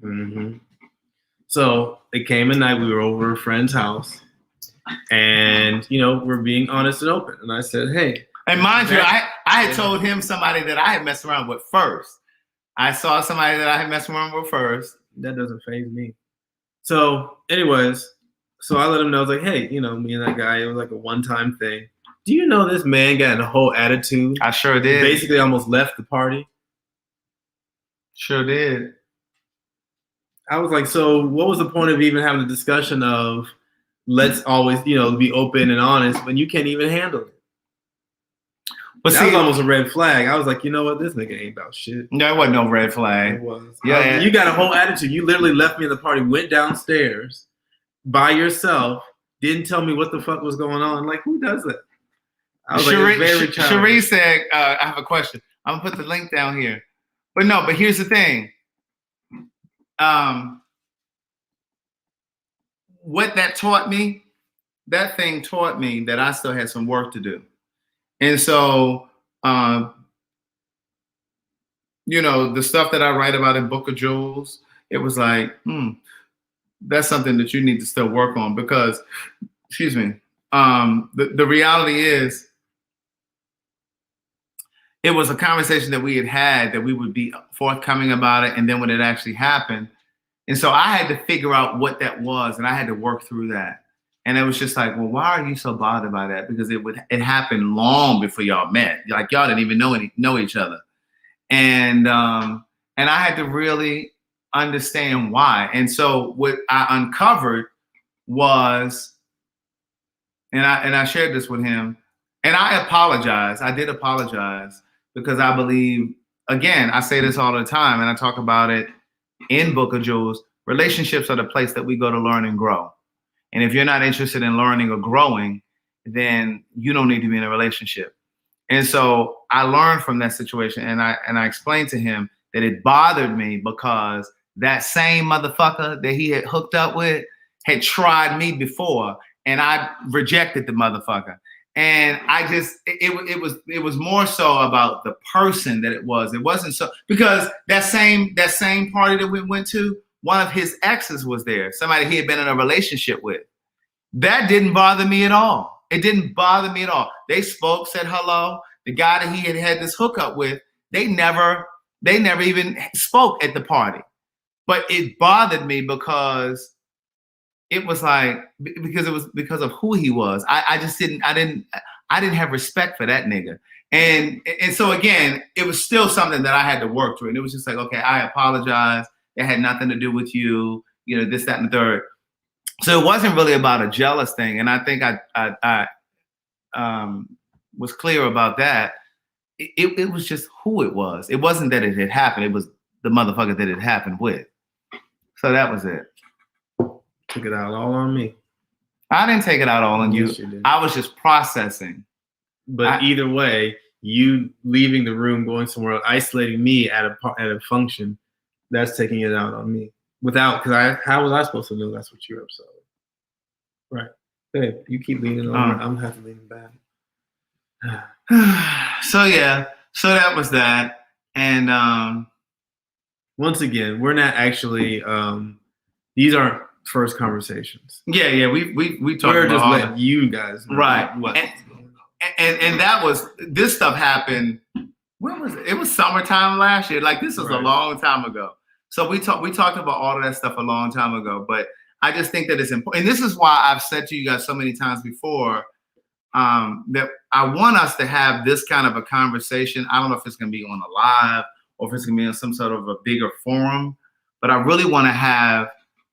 Mm-hmm. So it came a night we were over a friend's house, and we're being honest and open. And I said, "Hey." And mind you, I had told him somebody that I had messed around with first. I saw somebody that I had messed around with first. That doesn't faze me. So, anyways, I let him know. I was like, "Hey, me and that guy, it was like a one-time thing. Do you know this man got in a whole attitude? I sure did. Basically, almost left the party. Sure did. I was like, so what was the point of even having a discussion of let's always, be open and honest when you can't even handle it? But that was almost a red flag. I was like, you know what? This nigga ain't about shit. No, it wasn't no red flag. It was. Yeah. You got a whole attitude. You literally left me at the party, went downstairs by yourself, didn't tell me what the fuck was going on. Like, who does that? I was like, very childish. Cherie said, I have a question. I'm going to put the link down here. But here's the thing. What that taught me, that thing taught me that I still had some work to do. And so, the stuff that I write about in Book of Jewels, it was like, that's something that you need to still work on, because, the reality is, it was a conversation that we had that we would be forthcoming about it. And then when it actually happened, and so I had to figure out what that was, and I had to work through that. And it was just like, well, why are you so bothered by that? Because it happened long before y'all met. Like, y'all didn't even know each other. And I had to really understand why. And so what I uncovered was, and I shared this with him, and I apologize. I did apologize because I believe, again, I say this all the time, and I talk about it in Book of Jewels. Relationships are the place that we go to learn and grow. And if you're not interested in learning or growing, then you don't need to be in a relationship. And so I learned from that situation, and I explained to him that it bothered me because that same motherfucker that he had hooked up with had tried me before, and I rejected the motherfucker. And I just, it was more so about the person that it was. It wasn't so, because that same party that we went to, one of his exes was there, somebody he had been in a relationship with. That didn't bother me at all. It didn't bother me at all. They spoke, said hello. The guy that he had this hookup with, they never even spoke at the party. But it bothered me because it was like, because it was because of who he was. I didn't have respect for that nigga. And so again, it was still something that I had to work through. And it was just like, okay, I apologize. It had nothing to do with you, this, that, and the third. So it wasn't really about a jealous thing. And I think I was clear about that. It was just who it was. It wasn't that it had happened. It was the motherfucker that it happened with. So that was it. Took it out all on me. I didn't take it out all on you. Yes, you did. I was just processing. But either way, you leaving the room, going somewhere else, isolating me at a function, that's taking it out on me. Because how was I supposed to know that's what you're upset with? Right. Hey, you keep leaning over. I'm gonna have to lean back. So that was that. And once again, we're not actually these aren't first conversations. Yeah, we talked We're about just all letting that. you guys know Right. what's going on. And that was, this stuff happened, when was it? It was summertime last year. Like, this was a long time ago. So we talked about all of that stuff a long time ago, but I just think that it's important. And this is why I've said to you guys so many times before, that I want us to have this kind of a conversation. I don't know if it's going to be on a live or if it's going to be on some sort of a bigger forum, but I really want to have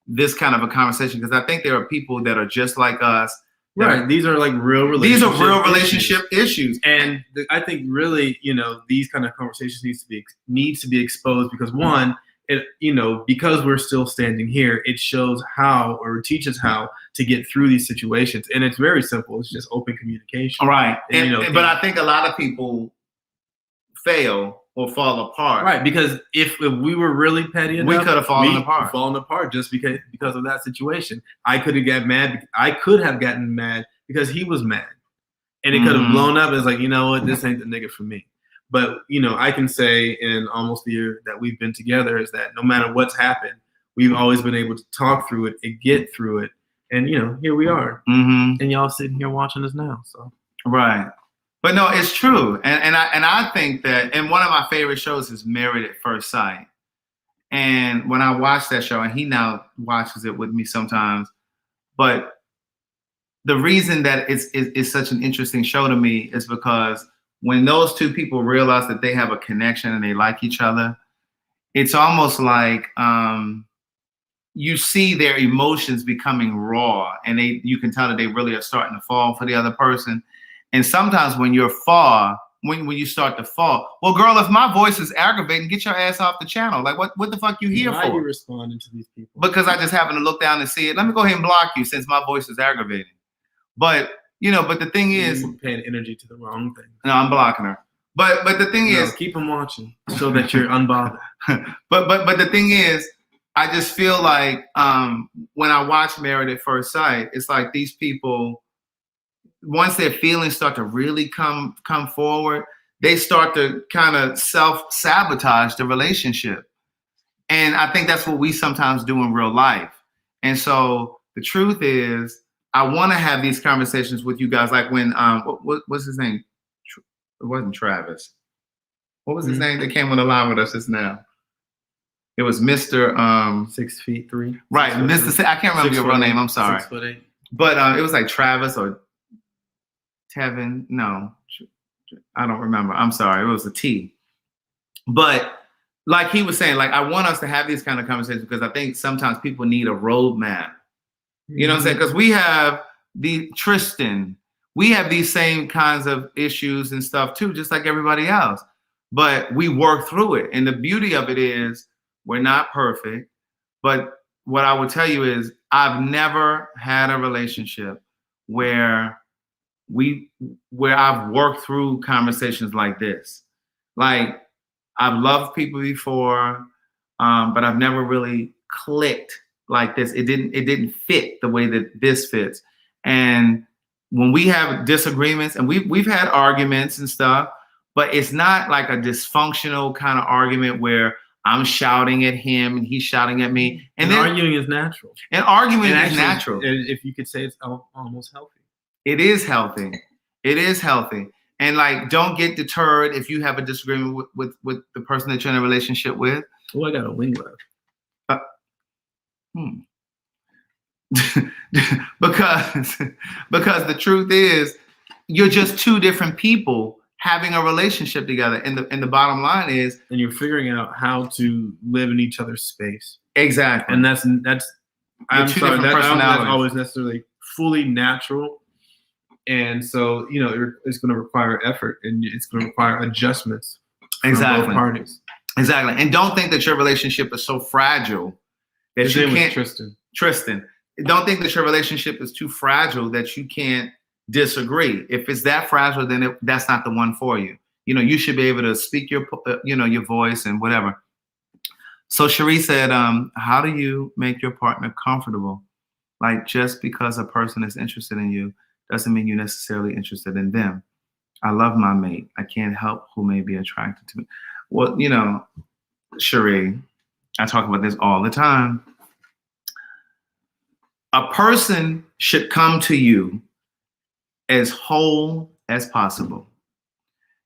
this kind of a conversation because I think there are people that are just like us. Right. These are like real relationship These are real relationship issues. And I think really, these kind of conversations needs to be exposed because one, because we're still standing here, it shows how or teaches how to get through these situations. And it's very simple. It's just open communication. Right. But I think a lot of people fail or fall apart. Right. Because if we were really petty enough, we could have fallen apart just because of that situation. I could have gotten mad. I could have gotten mad because he was mad. And it could have blown up as like, you know what, this ain't the nigga for me. But, I can say in almost the year that we've been together is that no matter what's happened, we've always been able to talk through it and get through it. And, here we are. Mm-hmm. And y'all sitting here watching us now. So right. But no, it's true. And I think that, and one of my favorite shows is Married at First Sight. And when I watch that show, and he now watches it with me sometimes, but the reason that it's such an interesting show to me is because when those two people realize that they have a connection and they like each other, it's almost like you see their emotions becoming raw, and you can tell that they really are starting to fall for the other person. And sometimes when you're when you start to fall, well, girl, if my voice is aggravating, get your ass off the channel. Like, what the fuck you here Why for? Why are you responding to these people? Because I just happen to look down and see it. Let me go ahead and block you since my voice is aggravating. But but the thing is, you're paying energy to the wrong thing. No, I'm blocking her. But the thing is, keep them watching so that you're unbothered. but the thing is, I just feel like when I watch Married at First Sight, it's like these people, once their feelings start to really come forward, they start to kind of self-sabotage the relationship. And I think that's what we sometimes do in real life. And so the truth is, I want to have these conversations with you guys. Like when, what's his name? It wasn't Travis. What was his name that came on the line with us just now? It was Mr. 6'3". Right, Mr. I can't remember your real name. I'm sorry. 6'8". But it was like Travis or Tevin. No, I don't remember. I'm sorry. It was a T. But like he was saying, like I want us to have these kind of conversations because I think sometimes people need a roadmap You know what I'm saying? Because we have Tristan, we have these same kinds of issues and stuff too, just like everybody else. But we work through it. And the beauty of it is we're not perfect. But what I would tell you is I've never had a relationship where I've worked through conversations like this. Like, I've loved people before, but I've never really clicked like this. It didn't fit the way that this fits. And when we have disagreements, and we've had arguments and stuff, but it's not like a dysfunctional kind of argument where I'm shouting at him and he's shouting at me. And then arguing is natural. And arguing is natural. If you could say it's almost healthy. It is healthy. It is healthy. And like, don't get deterred if you have a disagreement with the person that you're in a relationship with. Oh, I got a wing left. because the truth is, you're just two different people having a relationship together, and the bottom line is, and you're figuring out how to live in each other's space. Exactly. And that's I'm two sorry, different that's not personalities. always necessarily fully natural. And so, you know, it's going to require effort, and it's going to require adjustments from both parties. Exactly. And don't think that your relationship is so fragile that you can't. Tristan, don't think that your relationship is too fragile that you can't disagree. If it's that fragile, then that's not the one for you. You know, you should be able to speak your voice and whatever. So Cherie said, how do you make your partner comfortable? Like, just because a person is interested in you doesn't mean you're necessarily interested in them. I love my mate. I can't help who may be attracted to me. Well, you know, Cherie, I talk about this all the time. A person should come to you as whole as possible.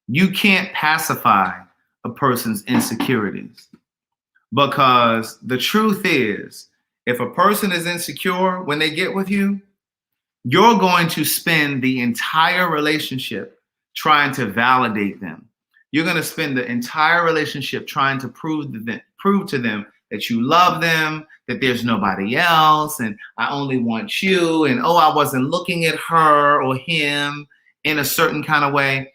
You can't pacify a person's insecurities, because the truth is, if a person is insecure when they get with you, you're going to spend the entire relationship trying to validate them. You're going to spend the entire relationship trying to prove to them that you love them, that there's nobody else, and I only want you, and oh, I wasn't looking at her or him in a certain kind of way.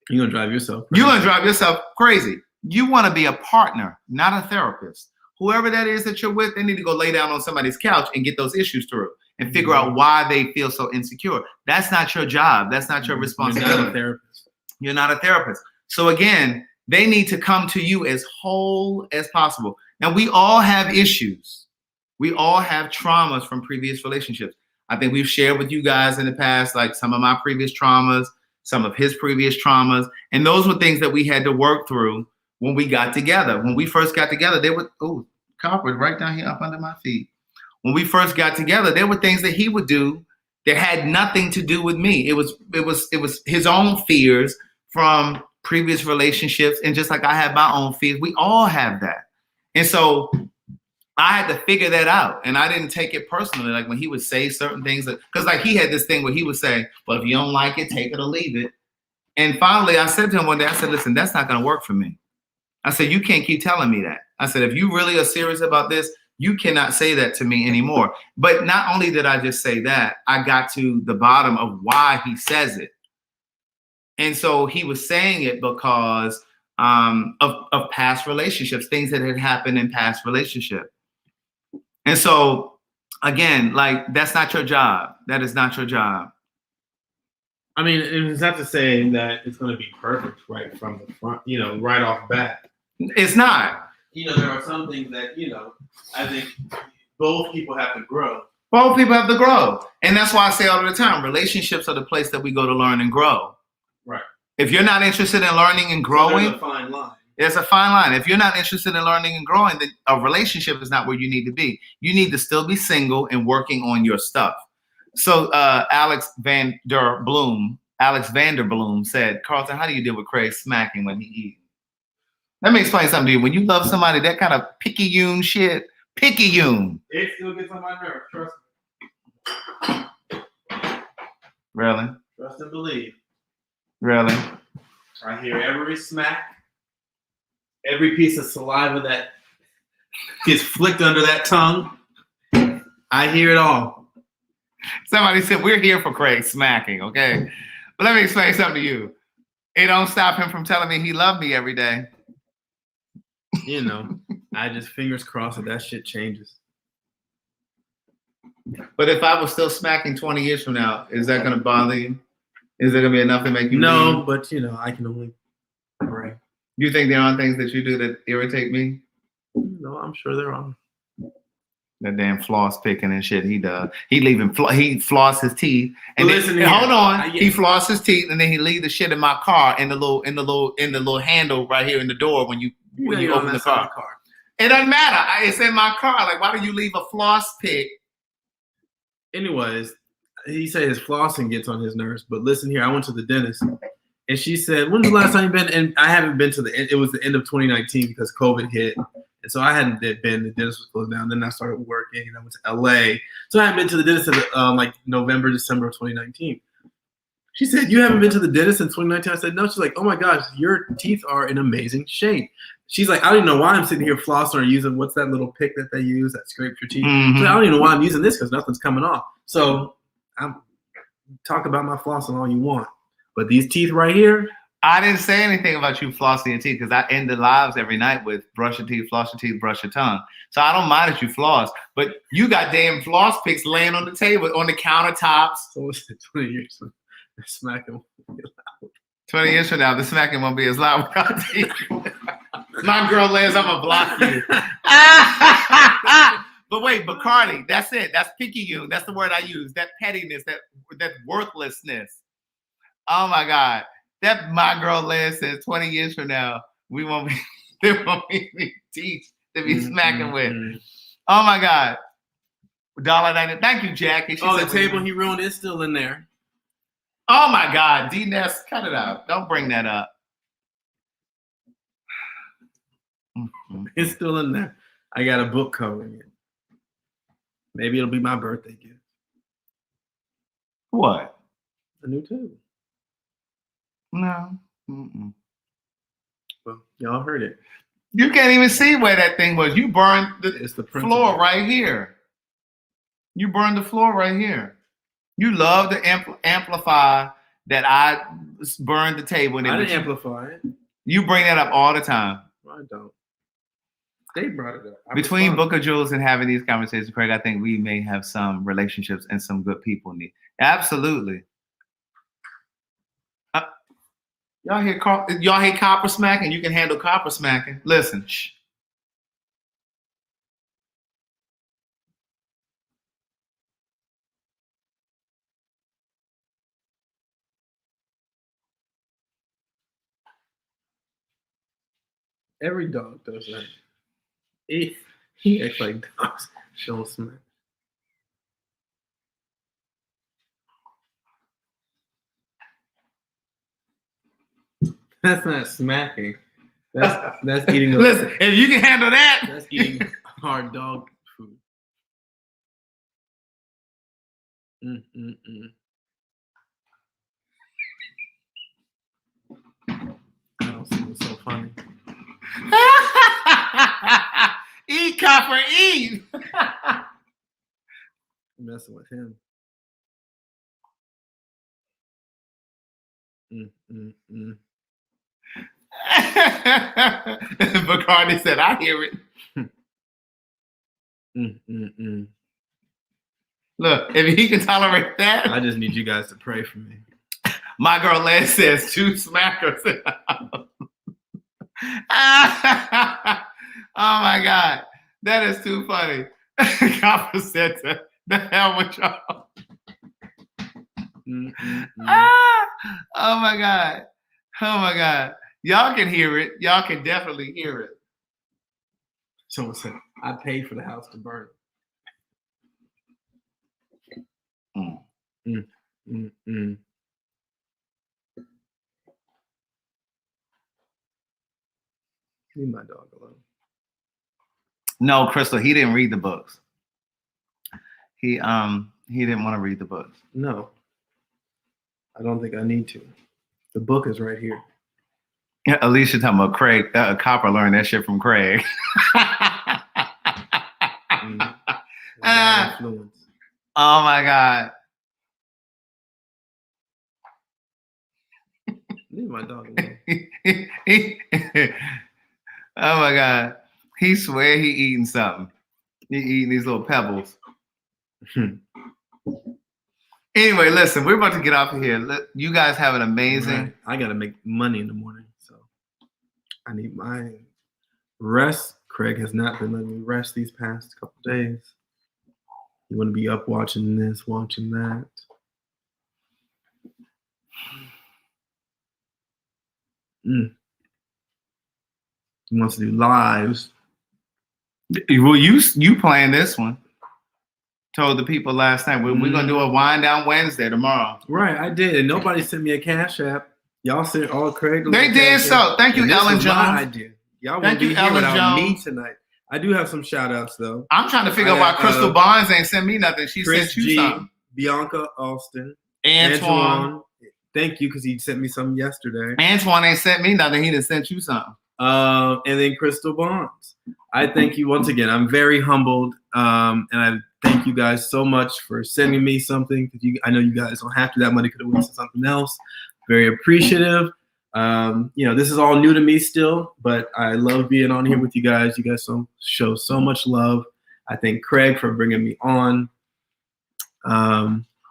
You're going to drive yourself crazy. You're going to drive yourself crazy. You want to be a partner, not a therapist. Whoever that is that you're with, they need to go lay down on somebody's couch and get those issues through and figure out why they feel so insecure. That's not your job. That's not your responsibility. You're not a therapist. You're not a therapist. So again, they need to come to you as whole as possible. Now, we all have issues. We all have traumas from previous relationships. I think we've shared with you guys in the past, like some of my previous traumas, some of his previous traumas. And those were things that we had to work through when we got together. When we first got together, they were, copper right down here up under my feet. When we first got together, there were things that he would do that had nothing to do with me. It was his own fears from previous relationships. And just like I had my own fears, we all have that. And so I had to figure that out. And I didn't take it personally. Like when he would say certain things, because like he had this thing where he would say, well, if you don't like it, take it or leave it. And finally I said to him one day, I said, listen, that's not going to work for me. I said, you can't keep telling me that. I said, if you really are serious about this, you cannot say that to me anymore. But not only did I just say that, I got to the bottom of why he says it. And so he was saying it because of past relationships, things that had happened in past relationships. And so, again, like, that's not your job. That is not your job. I mean, it's not to say that it's going to be perfect right from the front, you know, right off bat. It's not. You know, there are some things that, you know, I think both people have to grow. Both people have to grow. And that's why I say all the time, relationships are the place that we go to learn and grow. Right. If you're not interested in learning and growing, there's a fine line. There's a fine line. If you're not interested in learning and growing, then a relationship is not where you need to be. You need to still be single and working on your stuff. So Alex Vanderbloom said, Carlton, how do you deal with Craig smacking when he eats? Let me explain something to you. When you love somebody, that kind of picky-yoon shit, picky-yoon. It still gets on my nerves, trust me. Really? Trust and believe. Really? I hear every smack, every piece of saliva that gets flicked under that tongue. I hear it all. Somebody said, we're here for Craig smacking, okay? But let me explain something to you. It don't stop him from telling me he loved me every day. You know, I just fingers crossed that shit changes. But if I was still smacking 20 years from now, is that going to bother you? Is there going to be enough to make you No, leave? but you know, I can only pray. You think there aren't things that you do that irritate me? No, I'm sure there are. That damn floss picking and shit he does. He floss his teeth. And Listen then, here. hold on. Yeah. He floss his teeth and then he leave the shit in my car in the little handle right here in the door when you open the car. It doesn't matter. It's in my car. Like, why do you leave a floss pick? Anyways, he said his flossing gets on his nerves. But listen here, I went to the dentist and she said, "When's the last time you've been?" And I haven't been to it was the end of 2019 because COVID hit. And so I hadn't been, the dentist was closed down. Then I started working and I went to LA. So I hadn't been to the dentist in like November, December of 2019. She said, "You haven't been to the dentist since 2019? I said, "No." She's like, "Oh my gosh, your teeth are in amazing shape." She's like, "I don't even know why I'm sitting here flossing or using, what's that little pick that they use that scrapes your teeth?" Mm-hmm. So I don't even know why I'm using this because nothing's coming off. So I'm talk about my flossing all you want. But these teeth right here, I didn't say anything about you flossing your teeth because I end the lives every night with brush your teeth, floss your teeth, brush your tongue. So I don't mind that you floss, but you got damn floss picks laying on the table, on the countertops. so what's it, 20 years from smacking? 20 years from now, the smacking won't be as loud without teeth. My girl Liz, I'm gonna block you. But wait, Bacardi, that's it. That's picayune. That's the word I use. That pettiness, that worthlessness. Oh my God. That my girl Liz says 20 years from now, we won't be there won't be any teeth to be smacking with. Oh my God. $1.90. Thank you, Jackie. She The said, table he ruined is still in there. oh my God. D-Ness, cut it out. Don't bring that up. It's still in there. I got a book covering it. Maybe it'll be my birthday gift. What? A new table. No. Mm-mm. Well, y'all heard it. You can't even see where that thing was. You burned It's the principle. floor right here. You burned the floor right here. You love to amplify that I burned the table. And I didn't amplify it. You bring that up all the time. I don't. They brought it up. Between Book of Jewels and having these conversations, Craig, I think we may have some relationships and some good people need. Absolutely. Y'all hate copper smacking? You can handle copper smacking. Listen. Shh. Every dog does that. He acts like dogs don't smack. That's not smacking. That's eating. Listen, if you can handle that, that's eating hard dog food. I don't see what's so funny. Eat, copper, eat. I'm messing with him. Bacardi said, I hear it. Look, if he can tolerate that. I just need you guys to pray for me. My girl Les says 2 smackers. Oh my God. That is too funny. Copper said, the hell with y'all. Oh my God. Oh my God. Y'all can hear it. Y'all can definitely hear it. Someone said, I paid for the house to burn. Leave my dog alone. No, Crystal, he didn't read the books. He didn't want to read the books. No. I don't think I need to. The book is right here. Yeah, Alicia talking about Craig. Copper learned that shit from Craig. Influence. Oh my God. Leave my dog alone. Oh my God. He swear he eating something. He eating these little pebbles. Anyway, listen, we're about to get off of here. You guys have an amazing. Right. I gotta make money in the morning, so I need my rest. Craig has not been letting me rest these past couple days. You want to be up watching this, watching that. He wants to do lives. Well, you playing this one. Told the people last night we're gonna do a wind down Wednesday tomorrow. Right, I did, and nobody sent me a cash app. Y'all sent all Craig. They did so. Thank you, Ellen Jones. I did. Y'all won't be here without me tonight. I do have some shout outs though. I'm trying to figure out why Crystal Barnes ain't sent me nothing. She Chris sent you G, something. Bianca Alston, Antoine. Thank you, because he sent me something yesterday. Antoine ain't sent me nothing. He done sent you something. And then Crystal Barnes. I thank you once again. I'm very humbled, and I thank you guys so much for sending me something. I know you guys don't have to. That money could have went to something else. Very appreciative. This is all new to me still, but I love being on here with you guys. You guys show so much love. I thank Craig for bringing me on.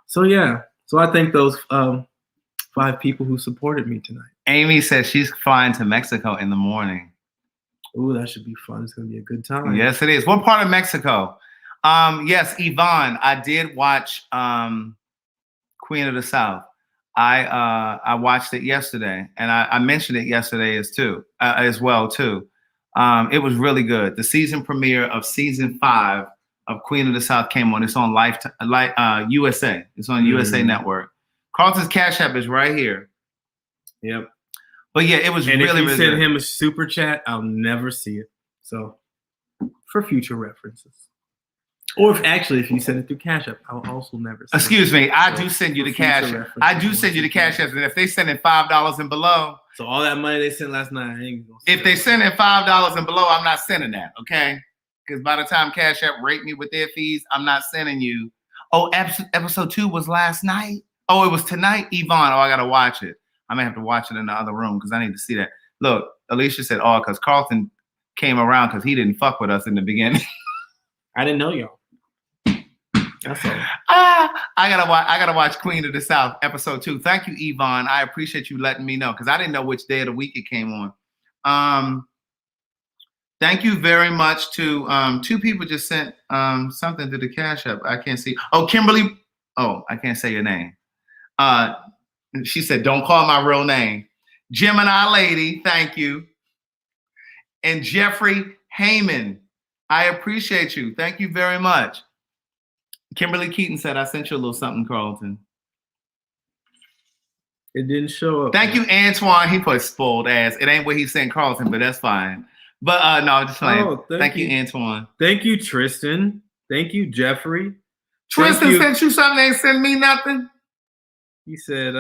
So I thank those 5 people who supported me tonight. Amy says she's flying to Mexico in the morning. Ooh, that should be fun. It's gonna be a good time. Yes, it is. What part of Mexico? Yes, Yvonne. I did watch Queen of the South. I watched it yesterday, and I mentioned it yesterday as well too. It was really good. The season premiere of season 5 of Queen of the South came on. It's on USA. It's on USA Network. Carlton's Cash App is right here. Yep. But yeah, it was and really, if you really send good. him a super chat, I'll never see it. So, for future references. Or if you send it through Cash App, I'll also never see Excuse it. me, I do send you the Cash App. I do send you the Cash App. And if they send in $5 and below. So all that money they sent last night, I ain't gonna if they send in $5 and below, I'm not sending that, okay? Because by the time Cash App rate me with their fees, I'm not sending you. Oh, episode 2 was last night? Oh, it was tonight? Yvonne, I gotta watch it. I may have to watch it in the other room because I need to see that. Look, Alicia said, because Carlton came around because he didn't fuck with us in the beginning. I didn't know y'all. That's all. I gotta watch Queen of the South, episode 2. Thank you, Yvonne. I appreciate you letting me know because I didn't know which day of the week it came on. Thank you very much to 2 people just sent something to the Cash App. I can't see. Oh, Kimberly. Oh, I can't say your name. She said, don't call my real name. Gemini Lady, thank you. And Jeffrey Heyman, I appreciate you. Thank you very much. Kimberly Keaton said, I sent you a little something, Carlton. It didn't show up. Thank you, Antoine. He put spoiled ass. It ain't what he sent Carlton, but that's fine. But no, just playing. Oh, thank you, Antoine. Thank you, Tristan. Thank you, Jeffrey. Tristan sent you something, ain't sent me nothing. He said,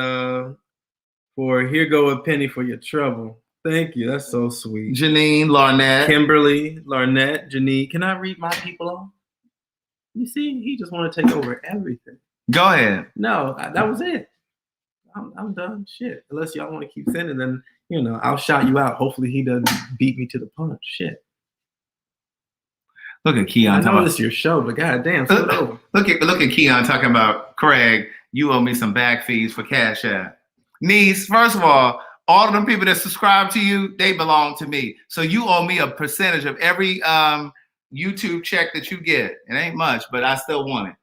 for here go a penny for your trouble. Thank you. That's so sweet. Janine, Larnett. Kimberly, Larnett, Janine. Can I read my people off? You see, he just want to take over everything. Go ahead. No, that was it. I'm done. Shit. Unless y'all want to keep sending, then, I'll shout you out. Hopefully he doesn't beat me to the punch. Shit. Look at Keon. I know this is your show, but goddamn, flip over. Look at Keon talking about Craig. You owe me some back fees for Cash App. Niece, first of all of them people that subscribe to you, they belong to me. So you owe me a percentage of every YouTube check that you get. It ain't much, but I still want it.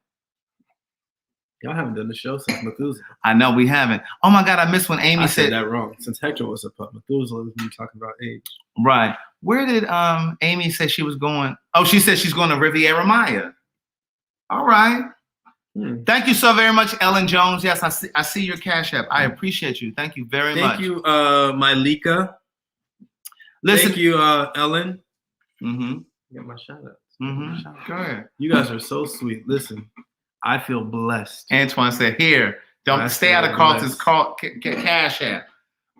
Y'all haven't done the show since Methuselah. I know we haven't. Oh my God, I missed when Amy said that wrong. Since Hector was a pup, Methuselah was me talking about age. Right. Where did Amy say she was going? Oh, she said she's going to Riviera Maya. All right. Thank you so very much, Ellen Jones. Yes, I see your Cash App. I appreciate you. Thank you very much. Thank you, Mylika. Listen. Thank you, Ellen. Mm-hmm. Get my shout outs. Mm-hmm. Go ahead. You guys are so sweet. Listen, I feel blessed. Antoine said, here, don't stay out of Carlton's Cash App.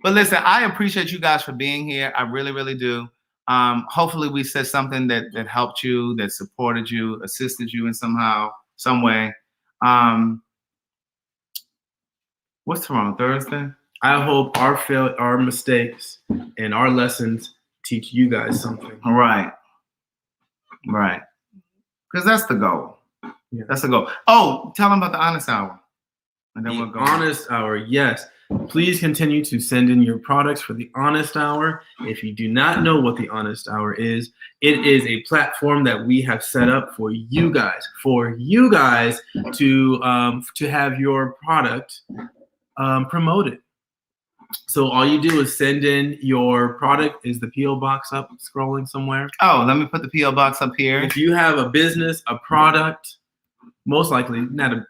But listen, I appreciate you guys for being here. I really, really do. Hopefully we said something that helped you, that supported you, assisted you in some way. What's tomorrow? Thursday? I hope our mistakes and our lessons teach you guys something. Right. Because that's the goal. Yeah. That's the goal. Oh, tell them about the honest hour. And then The we'll go. honest hour, yes. Please continue to send in your products for the honest hour. If you do not know what the honest hour is, it is a platform that we have set up for you guys to have your product promoted. So all you do is send in your product. Is the PO box up scrolling somewhere? Oh, let me put the PO box up here. If you have a business, a product, most likely not a,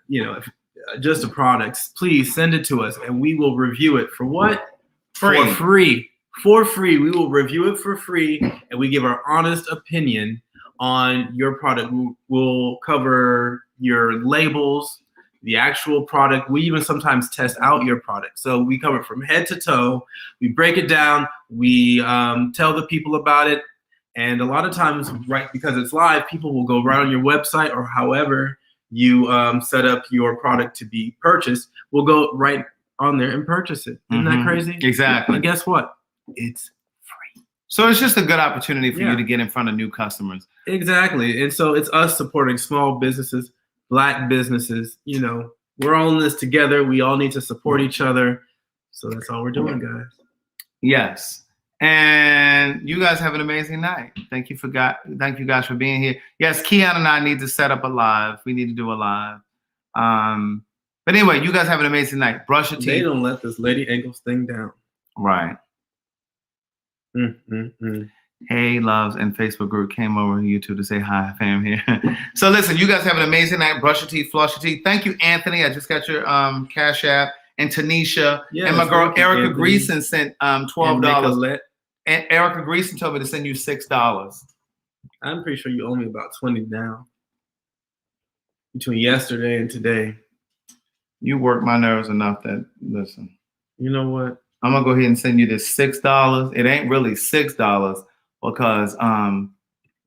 just a product, please send it to us and we will review it for what? For free. We will review it for free and we give our honest opinion on your product. We'll cover your labels, the actual product. We even sometimes test out your product. So we cover it from head to toe. We break it down. We tell the people about it. And a lot of times, right, because it's live, people will go right on your website or however you set up your product to be purchased. We'll go right on there and purchase it. Isn't that crazy? Exactly. And guess what? It's free. So it's just a good opportunity for you to get in front of new customers. Exactly. And so it's us supporting small businesses, Black businesses. We're all in this together. We all need to support each other. So that's all we're doing, guys. Yes. And you guys have an amazing night. Thank you guys for being here. Yes, Keon and I need to set up a live. We need to do a live. But anyway, you guys have an amazing night. Brush your teeth. They don't let this Lady Ankles thing down. Right. Hey, Loves and Facebook group came over to YouTube to say hi, fam here. So listen, you guys have an amazing night. Brush your teeth, floss your teeth. Thank you, Anthony. I just got your Cash App. And Tanisha. Yes, and my girl Erica Greason sent $12. And Erica Greason told me to send you $6. I'm pretty sure you owe me about 20 now. Between yesterday and today. You work my nerves enough that, listen. You know what? I'm going to go ahead and send you this $6. It ain't really $6 because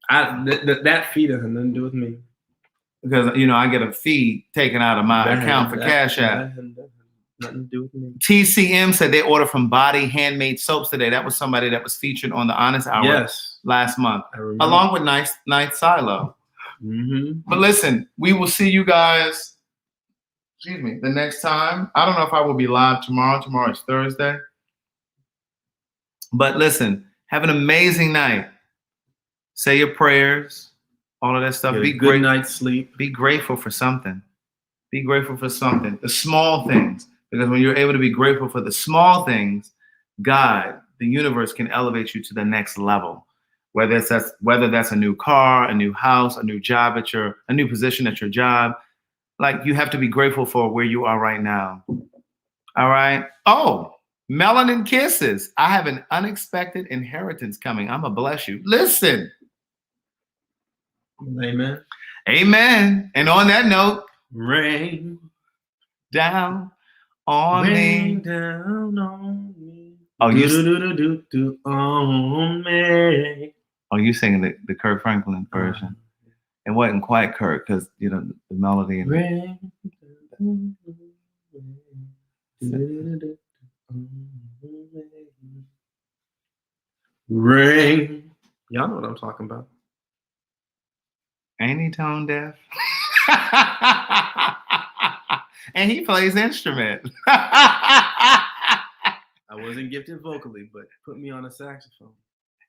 that fee doesn't have nothing to do with me. Because, I get a fee taken out of my account for Cash App. Nothing to do with me. TCM said they ordered from Body Handmade Soaps today. That was somebody that was featured on the Honest Hour last month, along with Nice Silo. But listen, we will see you guys, the next time. I don't know if I will be live tomorrow. Tomorrow is Thursday. But listen, have an amazing night. Say your prayers, all of that stuff. Be good. Good night's sleep. Be grateful for something. Be grateful for something. The small things. Because when you're able to be grateful for the small things, God, the universe can elevate you to the next level. Whether that's a new car, a new house, a new job a new position at your job. Like, you have to be grateful for where you are right now. All right. Oh, Melanin Kisses. I have an unexpected inheritance coming. I'm gonna bless you. Listen. Amen. Amen. And on that note, rain down on rain me. Down on me. Oh, you on me. Oh, you singing the Kirk Franklin version. It wasn't quite Kirk because the melody and rain. Rain. Y'all know what I'm talking about. Ain't he tone deaf? And he plays instrument. I wasn't gifted vocally, but put me on a saxophone.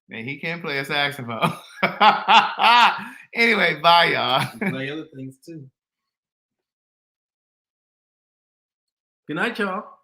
Man, he can play a saxophone. Anyway, bye, y'all. Play other things too. Good night, y'all.